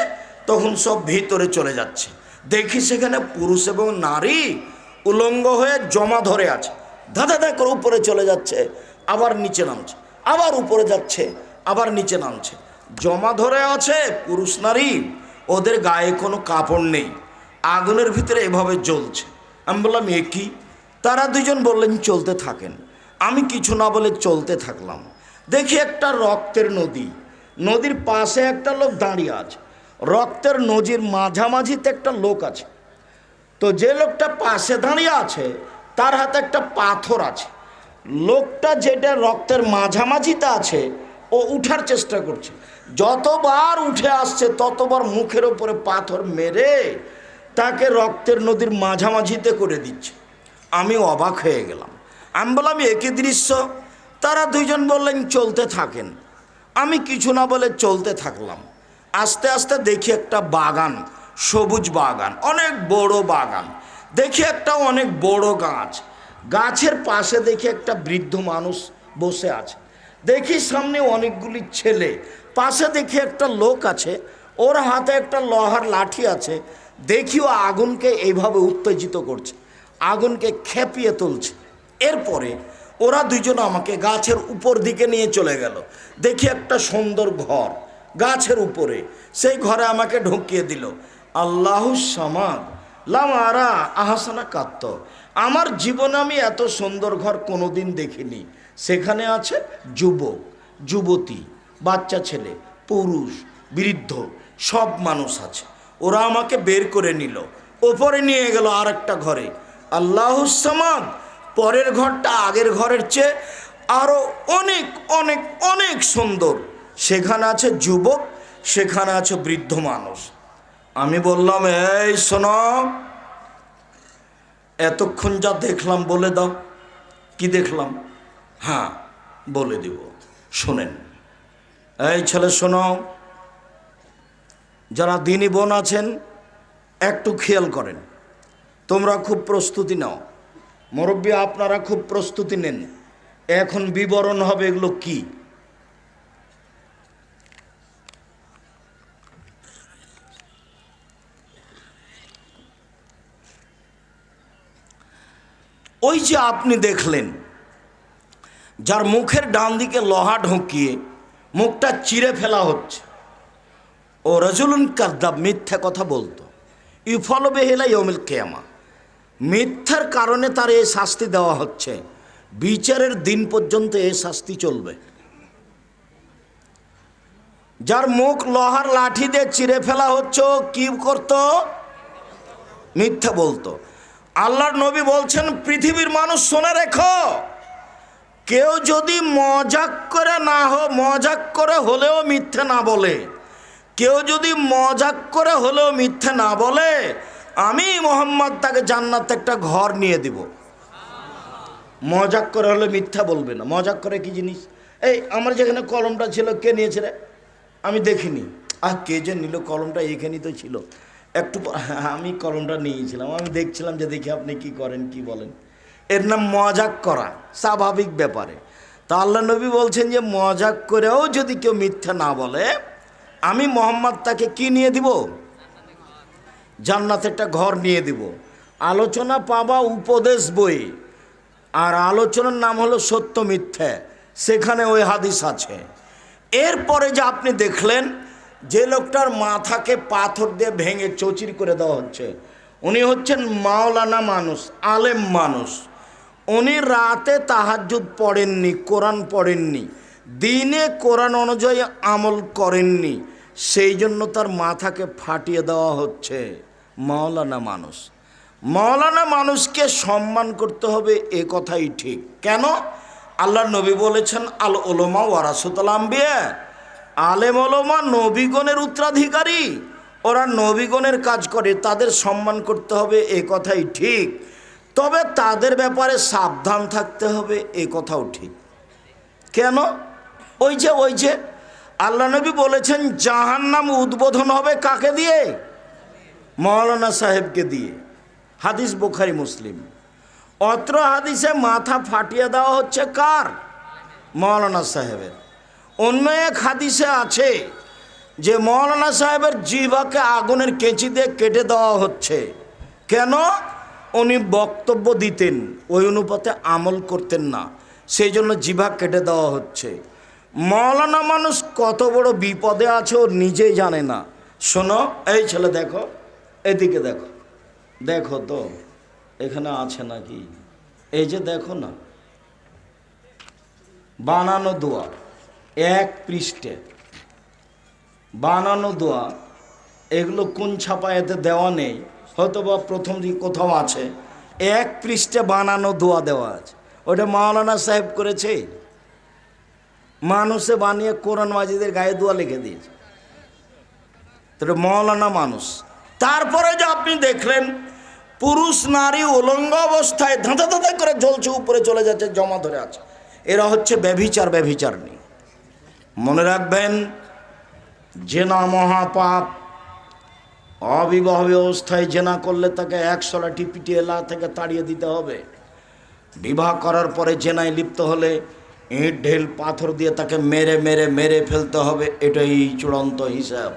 তখন সব ভিতরে চলে যাচ্ছে। দেখি সেখানে পুরুষ এবং নারী উলঙ্গ হয়ে জমা ধরে আছে, ধাঁধা ধাঁ করে উপরে চলে যাচ্ছে, আবার নিচে নামছে, আবার উপরে যাচ্ছে, আবার নিচে নামছে। জমা ধরে আছে পুরুষ নারী, ওদের গায়ে কোনো কাপড় নেই, আগুনের ভিতরে এভাবে জ্বলছে। আমি বললাম এ কি? তারা দুজন বললেন চলতে থাকেন। আমি কিছু না বলে চলতে থাকলাম। দেখি একটা রক্তের নদী, নদীর পাশে একটা লোক দাঁড়িয়ে আছে, রক্তের নদীর মাঝামাঝিতে একটা লোক আছে। তো যে লোকটা পাশে দাঁড়িয়ে আছে তার হাতে একটা পাথর আছে। লোকটা যেটা রক্তের মাঝামাঝিতে আছে ও উঠার চেষ্টা করছে, যতবার উঠে আসছে ততবার মুখের ওপরে পাথর মেরে তাকে রক্তের নদীর মাঝামাঝিতে করে দিচ্ছে। আমি অবাক হয়ে গেলাম। আমি বললাম একই দৃশ্য। তারা দুইজন বললেন চলতে থাকেন। আমি কিছু না বলে চলতে থাকলাম। আস্তে আস্তে দেখি একটা বাগান, সবুজ বাগান, অনেক বড় বাগান। দেখি একটা অনেক বড় গাছ, গাছের পাশে দেখি একটা বৃদ্ধ মানুষ বসে আছে। দেখি সামনে অনেকগুলি ছেলে, পাশে দেখি একটা লোক আছে, ওর হাতে একটা লোহার লাঠি আছে। দেখিও আগুনকে এইভাবে উত্তেজিত করছে, আগুনকে খেপিয়ে তুলছে। এরপরে ওরা দুজন আমাকে গাছের উপর দিকে নিয়ে চলে গেল। দেখি একটা সুন্দর ঘর গাছের উপরে, সেই ঘরে আমাকে ঢুকিয়ে দিল। আল্লাহু সামাদ লামারা আহাসানা কাত্ত। আমার জীবনে আমি এত সুন্দর ঘর কোনোদিন দেখিনি। সেখানে আছে যুবক, যুবতী, বাচ্চা ছেলে, পুরুষ, বৃদ্ধ, সব মানুষ আছে। ওরা আমাকে বের করে নিল, ওপরে নিয়ে গেল আর একটা ঘরে। আল্লাহু সামাদ। পরের ঘরটা আগের ঘরের চেয়ে আরো অনেক অনেক অনেক সুন্দর। সেখানে আছে যুবক, সেখানে আছে বৃদ্ধ মানুষ। আমি বললাম এই শোনো, এতক্ষণ যা দেখলাম বলে দাও। কি দেখলাম? হ্যাঁ বলে দিব, শোনেন। এই ছেলে শোনো, যারা দিনী বোন আছেন একটু খেয়াল করেন। তোমরা খুব প্রস্তুতি নাও, মুরব্বী আপনারা খুব প্রস্তুতি নেন। এখন বিবরণ হবে এগুলো কি। ওই যে আপনি দেখলেন যার মুখের ডান দিকে লোহা ঢুকিয়ে মুখটা চিরে ফেলা হচ্ছে, ও রাজুলুন কাযযাব, মিথ্যা কথা বলতো। ইউফালু বিহি ইলা ইয়াউমিল কিয়ামা, মিথ্যার কারণে তার এই শাস্তি দেওয়া হচ্ছে। বিচারের দিন পর্যন্ত এই শাস্তি চলবে। যার মুখ লোহার লাঠি দিয়ে চিরে ফেলা হচ্ছে, কি করতো? মিথ্যা বলতো। আল্লাহর নবী বলছেন পৃথিবীর মানুষ শুনে রেখো, কেউ যদি মজাক করে হলেও মিথ্যে না বলে, কেউ যদি মজাক করে হলেও মিথ্যে না বলে, আমি মুহাম্মদ তাকে জান্নাতে একটা ঘর নিয়ে দিব। মজাক করে হলে মিথ্যা বলবে না। মজাক করে কি জিনিস? এই আমার যেখানে কলমটা ছিল কে নিয়েছে রে? আমি দেখিনি। কে যে নিল কলমটা? এখানেই তো ছিল। একটু আমি কলমটা নিয়েছিলাম, আমি দেখছিলাম যে দেখি আপনি কি করেন, কি বলেন। এর নাম মজাক করা, স্বাভাবিক ব্যাপারে। তা আল্লাহ নবী বলছেন যে মজাক করেও যদি কেউ মিথ্যা না বলে, আমি মুহাম্মদ তাকে কি নিয়ে দিব? জান্নাতে একটা ঘর নিয়ে দিব। আলোচনা পাবা উপদেশ বই, আর আলোচনার নাম হলো সত্য মিথ্যা, সেখানে ওই হাদিস আছে। এরপরে যে আপনি দেখলেন যে লোকটার মাথাকে পাথর দিয়ে ভেঙে চৌচির করে দেওয়া হচ্ছে, উনি হচ্ছেন মাওলানা মানুষ, আলেম মানুষ। উনি রাতে তাহাজ্জুদ পড়েননি, কোরআন পড়েননি, দিনে কোরআন অনুযায়ী আমল করেননি, সেই জন্য তার মাথাকে ফাটিয়ে দেওয়া হচ্ছে। মাওলানা মানুষ, মাওলানা মানুষকে সম্মান করতে হবে, এ কথাই ঠিক। কেন? আল্লাহর নবী বলেছেন আল উলামা ওয়ারাসাতুল আম্বিয়া, আলেম ওলামা নবীগণের উত্তরাধিকারী, ওরা নবীগণের কাজ করে, তাদের সম্মান করতে হবে, এ কথাই ঠিক। তবে তাদের ব্যাপারে সাবধান থাকতে হবে, এ কথাও ঠিক। কেন? ওই যে আল্লাহ নবী বলেছেন জাহান্নাম উদ্বোধন হবে কাকে দিয়ে? মাওলানা সাহেবকে দিয়ে। হাদিস বুখারী মুসলিম। অত্র হাদিসে মাথা ফাটিয়ে দেওয়া হচ্ছে কার? মাওলানা সাহেবের। অন্য এক হাদিসে আছে যে মাওলানা সাহেবের জিহ্বাকে আগুনের কেঁচি দিয়ে কেটে দেওয়া হচ্ছে। কেন? উনি বক্তব্য দিতেন, ওই অনুপাতে আমল করতেন না, সেই জন্য জিহ্বা কেটে দেওয়া হচ্ছে। মাওলানা মানুষ কত বড় বিপদে আছে ও নিজেই জানে না। শোনো, এই ছেলে দেখো, এদিকে দেখো, দেখো তো এখানে আছে নাকি, এই যে দেখো না, বানানো দোয়া, এক পৃষ্ঠে বানানো দোয়া। এগুলো কোন ছাপা এতে দেওয়া নেই, হয়তো বা প্রথম দিকে কোথাও আছে। এক পৃষ্ঠে বানানো দোয়া দেওয়া আছে, ওটা মাওলানা সাহেব করেছে, মানুষে বানিয়ে কোরআন মাজিদের গায়ে দোয়া লিখে দিয়েছে, তো মাওলানা মানুষ। তারপরে যে আপনি দেখলেন পুরুষ নারী উলঙ্গ অবস্থায় ধাঁধা ধাঁধা করে জ্বলছে, উপরে চলে যাচ্ছে, জমা ধরে আছে, এরা হচ্ছে ব্যভিচার, ব্যভিচারিণী। মনে রাখবেন, জেনা মহাপাপ। অবিবাহ অবস্থায় জেনা করলে তাকে 100 লাঠি পিটিয়ে এলা থেকে তাড়িয়ে দিতে হবে। বিবাহ করার পরে জেনায় লিপ্ত হলে ইট ঢেল পাথর দিয়ে তাকে মেরে মেরে মেরে ফেলতে হবে, এটাই চূড়ান্ত হিসাব।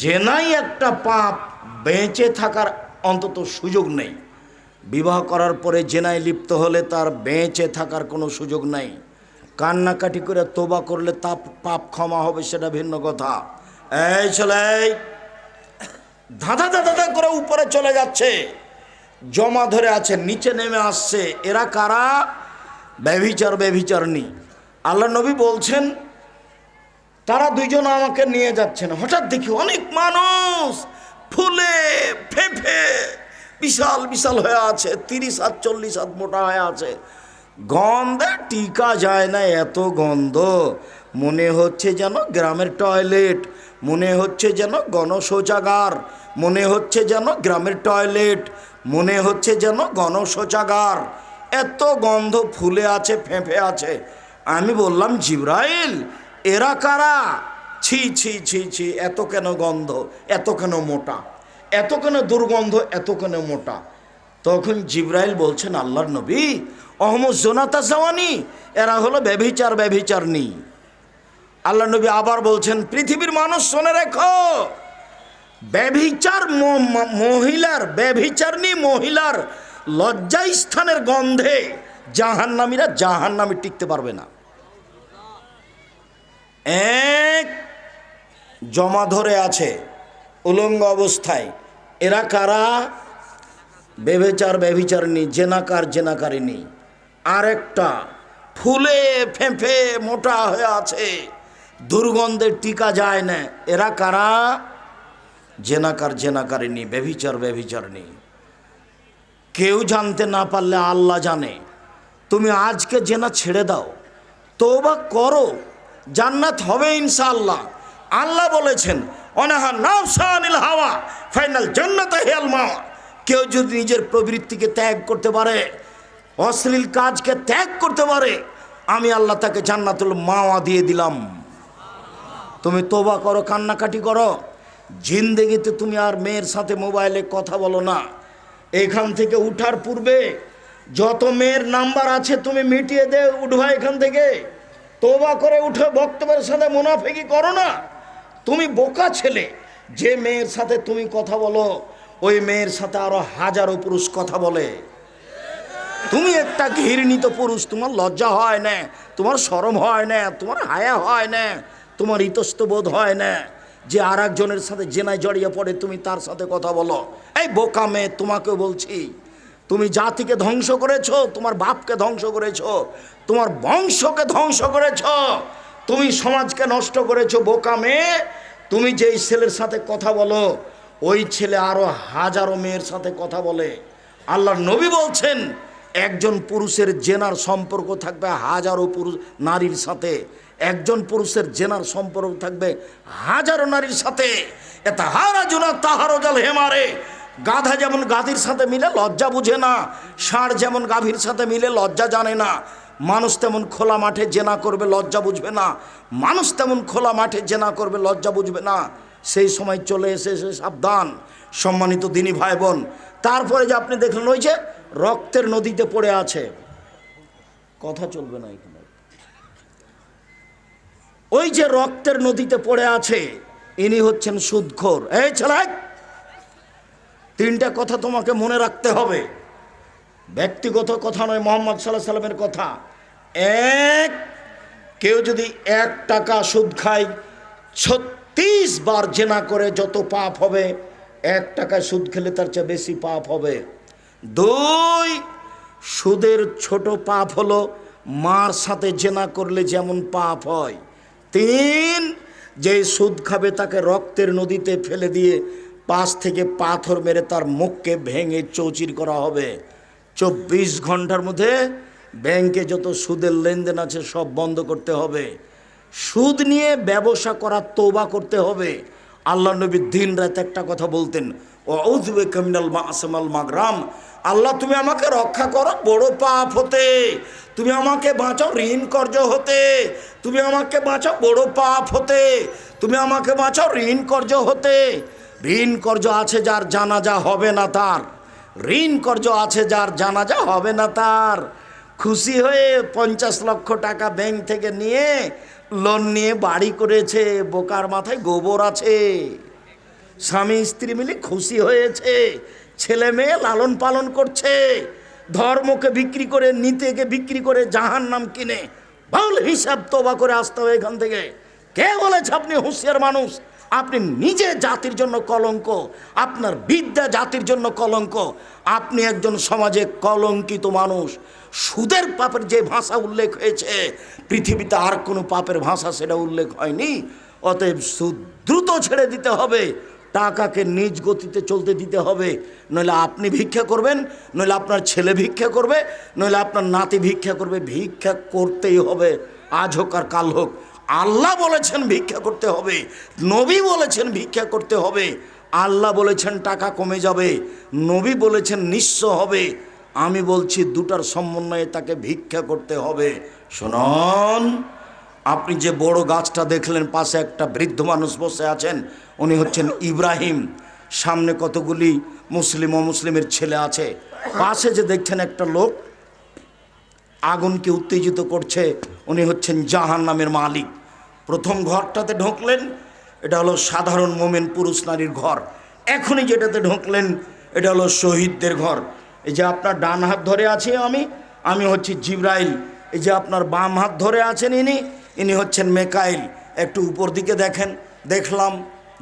জেনাই একটা পাপ, বেঁচে থাকার অন্তত সুযোগ নেই। বিবাহ করার পরে জেনায় লিপ্ত হলে তার বেঁচে থাকার কোনো সুযোগ নেই। কান্নাকাটি করে তোবা করলে তা পাপ ক্ষমা হবে, সেটা ভিন্ন কথা। এই ছেলে ধাঁধা ধাঁধা করে উপরে চলে যাচ্ছে, জমা ধরে আছে, নিচে নেমে আসছে, এরা কারা? ব্যভিচার, ব্যভিচারিণী। আল্লাহ নবী বলছেন, তারা দুইজন আমাকে নিয়ে যাচ্ছেন, হঠাৎ দেখি অনেক মানুষ ফুলে ফেঁপে বিশাল বিশাল হয়ে আছে, 30 হাত 40 হাত মোটা হয়ে আছে, গন্ধে টিকা যায় না, এত গন্ধ। মনে হচ্ছে যেন গ্রামের টয়লেট, মনে হচ্ছে যেন গণশৌচাগার, মনে হচ্ছে যেন গ্রামের টয়লেট, মনে হচ্ছে যেন গণশৌচাগার, এত গন্ধ, ফুলে আছে, ফেঁপে আছে। আমি বললাম, জিবরাইল এরা কারা? ছি ছি ছি ছি, এত কেন গন্ধ, এত কেন মোটা, এত কেন দুর্গন্ধ, এত কেন মোটা? তখন জিবরাইল বলছেন, আল্লাহর নবী, অহমদ জোনাতা জাওয়ানি, এরা হলো ব্যভিচার, ব্যভিচারিণী। আল্লাহ নবী আবার বলছেন, পৃথিবীর মানুষ শুনে রেখো, ব্যভিচার মহিলার, ব্যভিচারিণী মহিলার লজ্জাস্থানের গন্ধে জাহান্নামীরা জাহান্নামে টিকতে পারবে না। এক জমা ধরে আছে উলঙ্গ অবস্থায়, এরা কারা? ব্যভিচার, ব্যভিচারিণী, জেনাকার, জেনাকারিণী। আরেকটা ফুলে ফেঁপে মোটা হয়ে আছে, দুর্গন্ধে টিকা যায় না, এরা কারা? জেনাকার, জেনাকারিণী, ব্যভিচার, ব্যভিচারিণী। কেউ জানতে না পারলে আল্লাহ জানে। তুমি আজকে জেনা ছেড়ে দাও, তওবা করো, জান্নাত হবে ইনশাআল্লাহ। আল্লাহ বলেছেন, অনাহা নাফসানিল হাওয়া ফাইনাল জান্নাতে হিয়াল মাওয়া। কেউ যদি নিজের প্রবৃত্তিকে ত্যাগ করতে পারে, অশ্লীল কাজকে ত্যাগ করতে পারে, আমি আল্লাহ তাকে জান্নাতুল মাওয়া দিয়ে দিলাম। তুমি তওবা করো, কান্নাকাটি করো, জিন্দেগিতে তুমি আর মেয়ের সাথে মোবাইলে কথা বলো না। এখান থেকে উঠার পূর্বে যত মেয়ের নাম্বার আছে তুমি মিটিয়ে দে, উঠবা এখান থেকে, তওবা করে উঠে বক্তব্যের সাথে মুনাফিকি করো না। তুমি বোকা ছেলে, যে মেয়ের সাথে তুমি কথা বলো, ওই মেয়ের সাথে আরো হাজারো পুরুষ কথা বলে। তুমি একটা ঘৃণিত পুরুষ, তোমার লজ্জা হয় না, তোমার শরম হয় না, তোমার হায়া হয় না, তোমার ইতস্তবোধ হয় না যে আর একজনের সাথে জেনায় জড়িয়ে পড়ে তুমি তার সাথে কথা বলো। এই বোকা মেয়ে, তোমাকে বলছি, তুমি জাতিকে ধ্বংস করেছো, তোমার বাপকে ধ্বংস করেছো, তোমার বংশকে ধ্বংস করেছো, তুমি সমাজকে নষ্ট করেছো। বোকা মেয়ে, তুমি যেই ছেলের সাথে কথা বলো, ওই ছেলে আরো হাজারো মেয়ের সাথে কথা বলে। আল্লাহর নবী বলছেন, একজন পুরুষের জেনার সম্পর্ক থাকবে হাজারো পুরুষ নারীর সাথে, একজন পুরুষের জেনার সম্পর্ক থাকবে হাজারো নারীর সাথে। এটা হারা জুনা তাহারো জাল হেমারে। গাধা যেমন গাধীর সাথে মিলে লজ্জা বুঝে না, ষাঁড় যেমন গাভীর সাথে মিলে লজ্জা জানে না, মানুষ তেমন খোলা মাঠে জেনা করবে, লজ্জা বুঝবে না। মানুষ তেমন খোলা মাঠে জেনা করবে, লজ্জা বুঝবে না। সেই সময় চলে এসেছে, সাবধান সম্মানিত দিনী ভাই বোন। তারপরে যে আপনি দেখলেন, ওই যে রক্তের নদীতে পড়ে আছে, কথা চলবে না এখানে, ওই যে রক্তের নদীতে পড়ে আছে, ইনি হচ্ছেন সুদখোর। এই ছেলে, তিনটা কথা তোমাকে মনে রাখতে হবে, ব্যক্তিগত কথা নয়, মুহাম্মদ সাল্লাল্লাহু আলাইহি সাল্লামের কথা। এক, কেউ যদি 1 টাকা সুদ খায়, 36 বার জেনা করে যত পাপ হবে, 1 টাকায় সুদ খেলে তার চেয়ে বেশি পাপ হবে। 2, সুদের ছোট পাপ হলো মার সাথে জেনা করলে যেমন পাপ হয়। 3, যে সুদ খাবে তাকে রক্তের নদীতে ফেলে দিয়ে 5 থেকে পাথর মেরে তার মুখকে ভেঙে চৌচির করা হবে। 24 ঘন্টার মধ্যে ব্যাংকে যত সুদের লেনদেন আছে সব বন্ধ করতে হবে। সুদ নিয়ে ব্যবসা করা তওবা করতে হবে। আল্লাহ নবী দিন রাত একটা কথা বলতেন, আউযু বিকা মিনাল মা'আসিমাল মাগরাম, আল্লাহ তুমি আমাকে রক্ষা করো বড় পাপ হতে, তুমি আমাকে বাঁচাও ঋণ কর্জ হতে, তুমি আমাকে বাঁচাও বড় পাপ হতে, তুমি আমাকে বাঁচাও ঋণ কর্জ হতে। ঋণ কর্জ আছে যার জানাজা হবে না তার, ঋণ কর্জ আছে যার জানাজা হবে না তার। খুশি হয়ে 50 লক্ষ টাকা ব্যাংক থেকে নিয়ে লোন নিয়ে বাড়ি করেছে, বোকার মাথায় গোবর আছে। স্বামী স্ত্রী মিলে খুশি হয়েছে, ছেলে মেয়ে লালন পালন করছে, ধর্মকে বিক্রি করে নীতিকে বিক্রি করে জাহান্নাম কিনে ভুল হিসাব তওবা করে আসতে হবে এখান থেকে। কে বলেছে আপনি হুঁশিয়ার মানুষ? আপনি নিজে জাতির জন্য কলঙ্ক, আপনার বিদ্যা জাতির জন্য কলঙ্ক, আপনি একজন সমাজে কলঙ্কিত মানুষ। সুদের পাপের যে ভাষা উল্লেখ হয়েছে পৃথিবীতে আর কোনো পাপের ভাষা সেটা উল্লেখ হয়নি। অতএব সুদ দ্রুত ছেড়ে দিতে হবে, টাকাকে নিজ গতিতে চলতে দিতে হবে। নইলে আপনি ভিক্ষা করবেন, নইলে আপনার ছেলে ভিক্ষা করবে, নইলে আপনার নাতি ভিক্ষা করবে। ভিক্ষা করতেই হবে, আজ হোক আর কাল হোক। আল্লাহ বলেছেন ভিক্ষা করতে হবে, নবী বলেছেন ভিক্ষা করতে হবে। আল্লাহ বলেছেন টাকা কমে যাবে, নবী বলেছেন নিঃস্ব হবে। আমি বলছি দুটার সমন্বয়ে তাকে ভিক্ষা করতে হবে। শুনুন, আপনি যে বড় গাছটা দেখলেন পাশে একটা বৃদ্ধ মানুষ বসে আছেন, উনি হচ্ছেন ইব্রাহিম। সামনে কতগুলি মুসলিম অমুসলিমের ছেলে আছে। পাশে যে দেখছেন একটা লোক আগুনকে উত্তেজিত করছে, উনি হচ্ছেন জাহান্নামের মালিক। প্রথম ঘরটাতে ঢুকলেন, এটা হলো সাধারণ মোমেন পুরুষ নারীর ঘর। এখনই যেটাতে ঢুকলেন এটা হলো শহীদদের ঘর। এই যে আপনার ডান হাত ধরে আছি আমি হচ্ছি জিব্রাইল। এই যে আপনার বাম হাত ধরে আছেন ইনি হচ্ছেন মেকাইল। একটু উপর দিকে দেখেন। দেখলাম,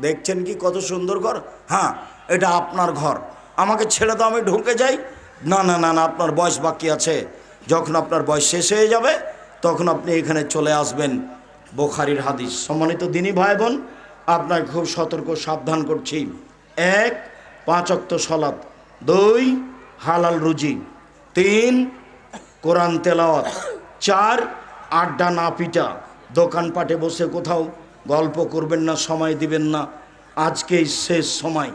দেখছেন কি কত সুন্দর ঘর? হ্যাঁ, এটা আপনার ঘর। আমাকে ছেড়ে দাও, আমি ঢুকে যাই। না না না না, আপনার বয়স বাকি আছে। যখন আপনার বয়স শেষ হয়ে যাবে তখন আপনি এখানে চলে আসবেন। বুখারীর হাদিস। সম্মানিত দিনী ভাই বোন, আপনাকে খুব সতর্ক সাবধান করছি। 1, 5 ওয়াক্ত সালাত। 2, হালাল রুজি। 3, কোরআন তেলাওয়াত। 4, আড্ডা না পিটা। দোকানপাটে বসে কোথাও গল্প করবেন না, সময় দিবেন না। আজকেই শেষ সময়।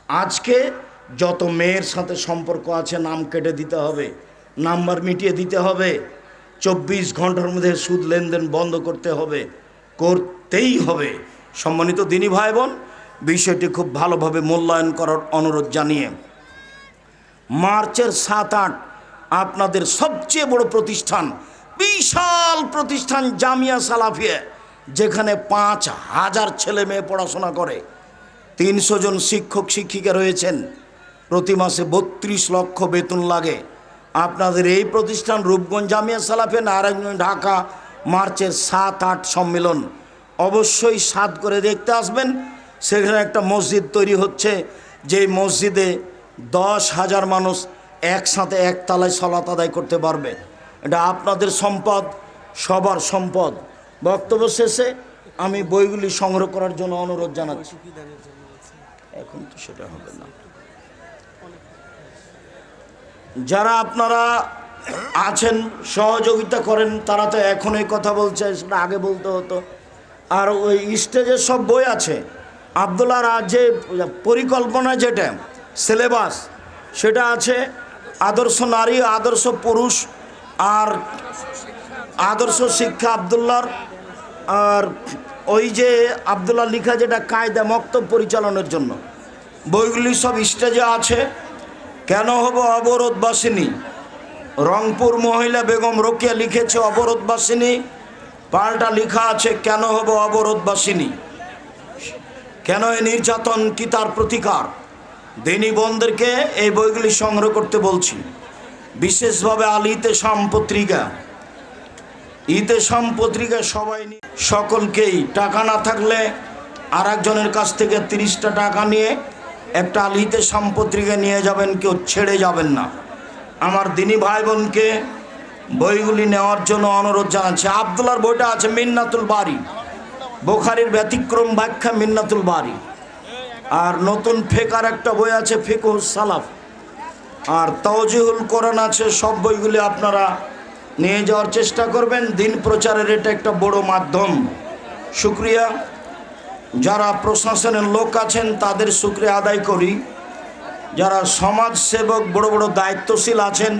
আজকে যত মেয়ের সাথে সম্পর্ক আছে নাম কেটে দিতে হবে, নাম্বার মিটিয়ে দিতে হবে। 24 ঘন্টার মধ্যে সুদ লেনদেন বন্ধ করতে হবে, করতেই হবে। সম্মানিত দিনী ভাই বোন, বিষয়টি খুব ভালোভাবে মূল্যায়ন করার অনুরোধ জানিয়ে মার্চের 7, 8 আপনাদের সবচেয়ে বড় প্রতিষ্ঠান, বিশাল প্রতিষ্ঠান জামিয়া সালাফিয়া, যেখানে 5000 ছেলে মেয়ে পড়াশোনা করে, 300 জন শিক্ষক শিক্ষিকা রয়েছেন, প্রতি মাসে 32 লক্ষ বেতন লাগে। আপনাদের এই প্রতিষ্ঠান রূপগঞ্জ জামিয়া সালাফিয়া, নারায়ণগঞ্জ, ঢাকা, মার্চের 7, 8 সম্মেলন। অবশ্যই 7 করে দেখতে আসবেন। সেখানে একটা মসজিদ তৈরি হচ্ছে, যেই মসজিদে 10,000 মানুষ একসাথে একতলায় সালাত আদায় করতে পারবে। এটা আপনাদের সম্পদ, সবার সম্পদ। বক্তব্য শেষে আমি বইগুলি সংগ্রহ করার জন্য অনুরোধ জানাচ্ছি। এখন তো সেটা হবে না। যারা আপনারা আছেন সহযোগিতা করেন তারা তো এখনই কথা বলছে, সেটা আগে বলতে হতো। আর ওই স্টেজে সব বই আছে। আব্দুল্লাহ যে পরিকল্পনা, যেটা সিলেবাস, সেটা আছে আদর্শ নারী, আদর্শ পুরুষ, আর আদর্শ শিক্ষা আব্দুল্লাহর, আর ওই যে আব্দুল্লাহ লিখা যেটা কায়দা মক্তব পরিচালনার জন্য। বইগুলি সব স্টেজে আছে। কেন হব অবরোধবাসিনী, রংপুর মহিলা বেগম রোকেয়া লিখেছে অবরোধবাসিনী, পাল্টা লেখা আছে কেন হব অবরোধবাসিনী, কেন এই নির্যাতন, কি তার প্রতিকার। দিনী বোনদেরকে এই বইগুলি সংগ্রহ করতে বলছি। বিশেষভাবে আল ইতেসাম পত্রিকা, ইতেসাম পত্রিকা সবাই সকলকেই, টাকা না থাকলে আর একজনের কাছ থেকে 30টা টাকা নিয়ে একটা আলিতে সম্পত্তিকে নিয়ে যাবেন, কেউ ছেড়ে যাবেন না। আমার দিনী ভাই বোনকে বইগুলি নেওয়ার জন্য অনুরোধ জানাচ্ছি। আব্দুল্লাহর বইটা আছে মিন্নাতুল বারি, বুখারীর ব্যতিক্রম ব্যাখ্যা মিন্নাতুল বারি। আর নতুন ফেকার একটা বই আছে ফিকহুস সালাফ, আর তাওজিহুল কোরআন আছে। সব বইগুলি আপনারা নিয়ে যাওয়ার চেষ্টা করবেন। দিন প্রচারের এটা একটা বড় মাধ্যম। শুকরিয়া। যারা প্রশাসনের লোক আছেন তাদের শুকরিয়া আদায় করি। যারা সমাজ সেবক বড় বড় দায়িত্বশীল আছেন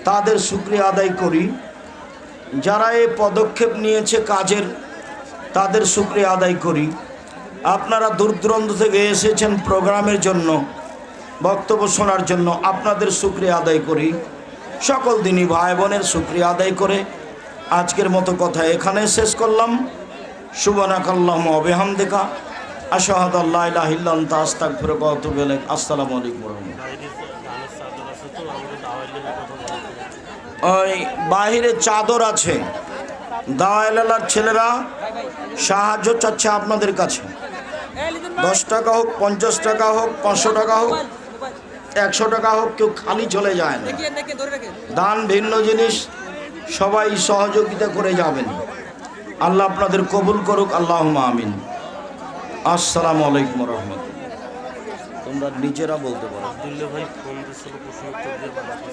তাদের শুকরিয়া আদায় করি। যারা এই পদক্ষেপ নিয়েছে কাজের তাদের শুকরিয়া আদায় করি। আপনারা দূর দূরান্ত থেকে এসেছেন প্রোগ্রামের জন্য, বক্তব্য শোনার জন্য, আপনাদের শুকরিয়া আদায় করি। সকল দিনী ভাই বোনের শুকরিয়া আদায় করে আজকের মতো কথা এখানে শেষ করলাম। সুবহানাকাল্লাহুম্মা ওয়া বিহামদিকা আশহাদু আল্লা ইলাহা ইল্লা আনতা আস্তাগফিরুকা ওয়া আতুবু ইলাইক। আসসালামু আলাইকুম ওয়া রাহমাতুল্লাহ। ওই বাহিরে চাদর আছে, দাওয়ালার ছেলেরা সাহায্য চাচ্ছে আপনাদের কাছে। 10 টাকা হোক, 50 টাকা হোক, 500 টাকা হোক, 100 টাকা হোক, কেউ খালি চলে যায় না। দান ভিন্ন জিনিস, সবাই সহযোগিতা করে যাবেন। আল্লাহ আপনাদের কবুল করুক, আল্লাহুম্মা আমিন। আসসালামু আলাইকুম ওয়া রাহমাতুল্লাহ। তোমরা নিজেরা বলতে পারো। আব্দুল্লাহ ভাই ফোন দিছিল, প্রশ্ন উত্তর দিয়ে বানাচ্ছি।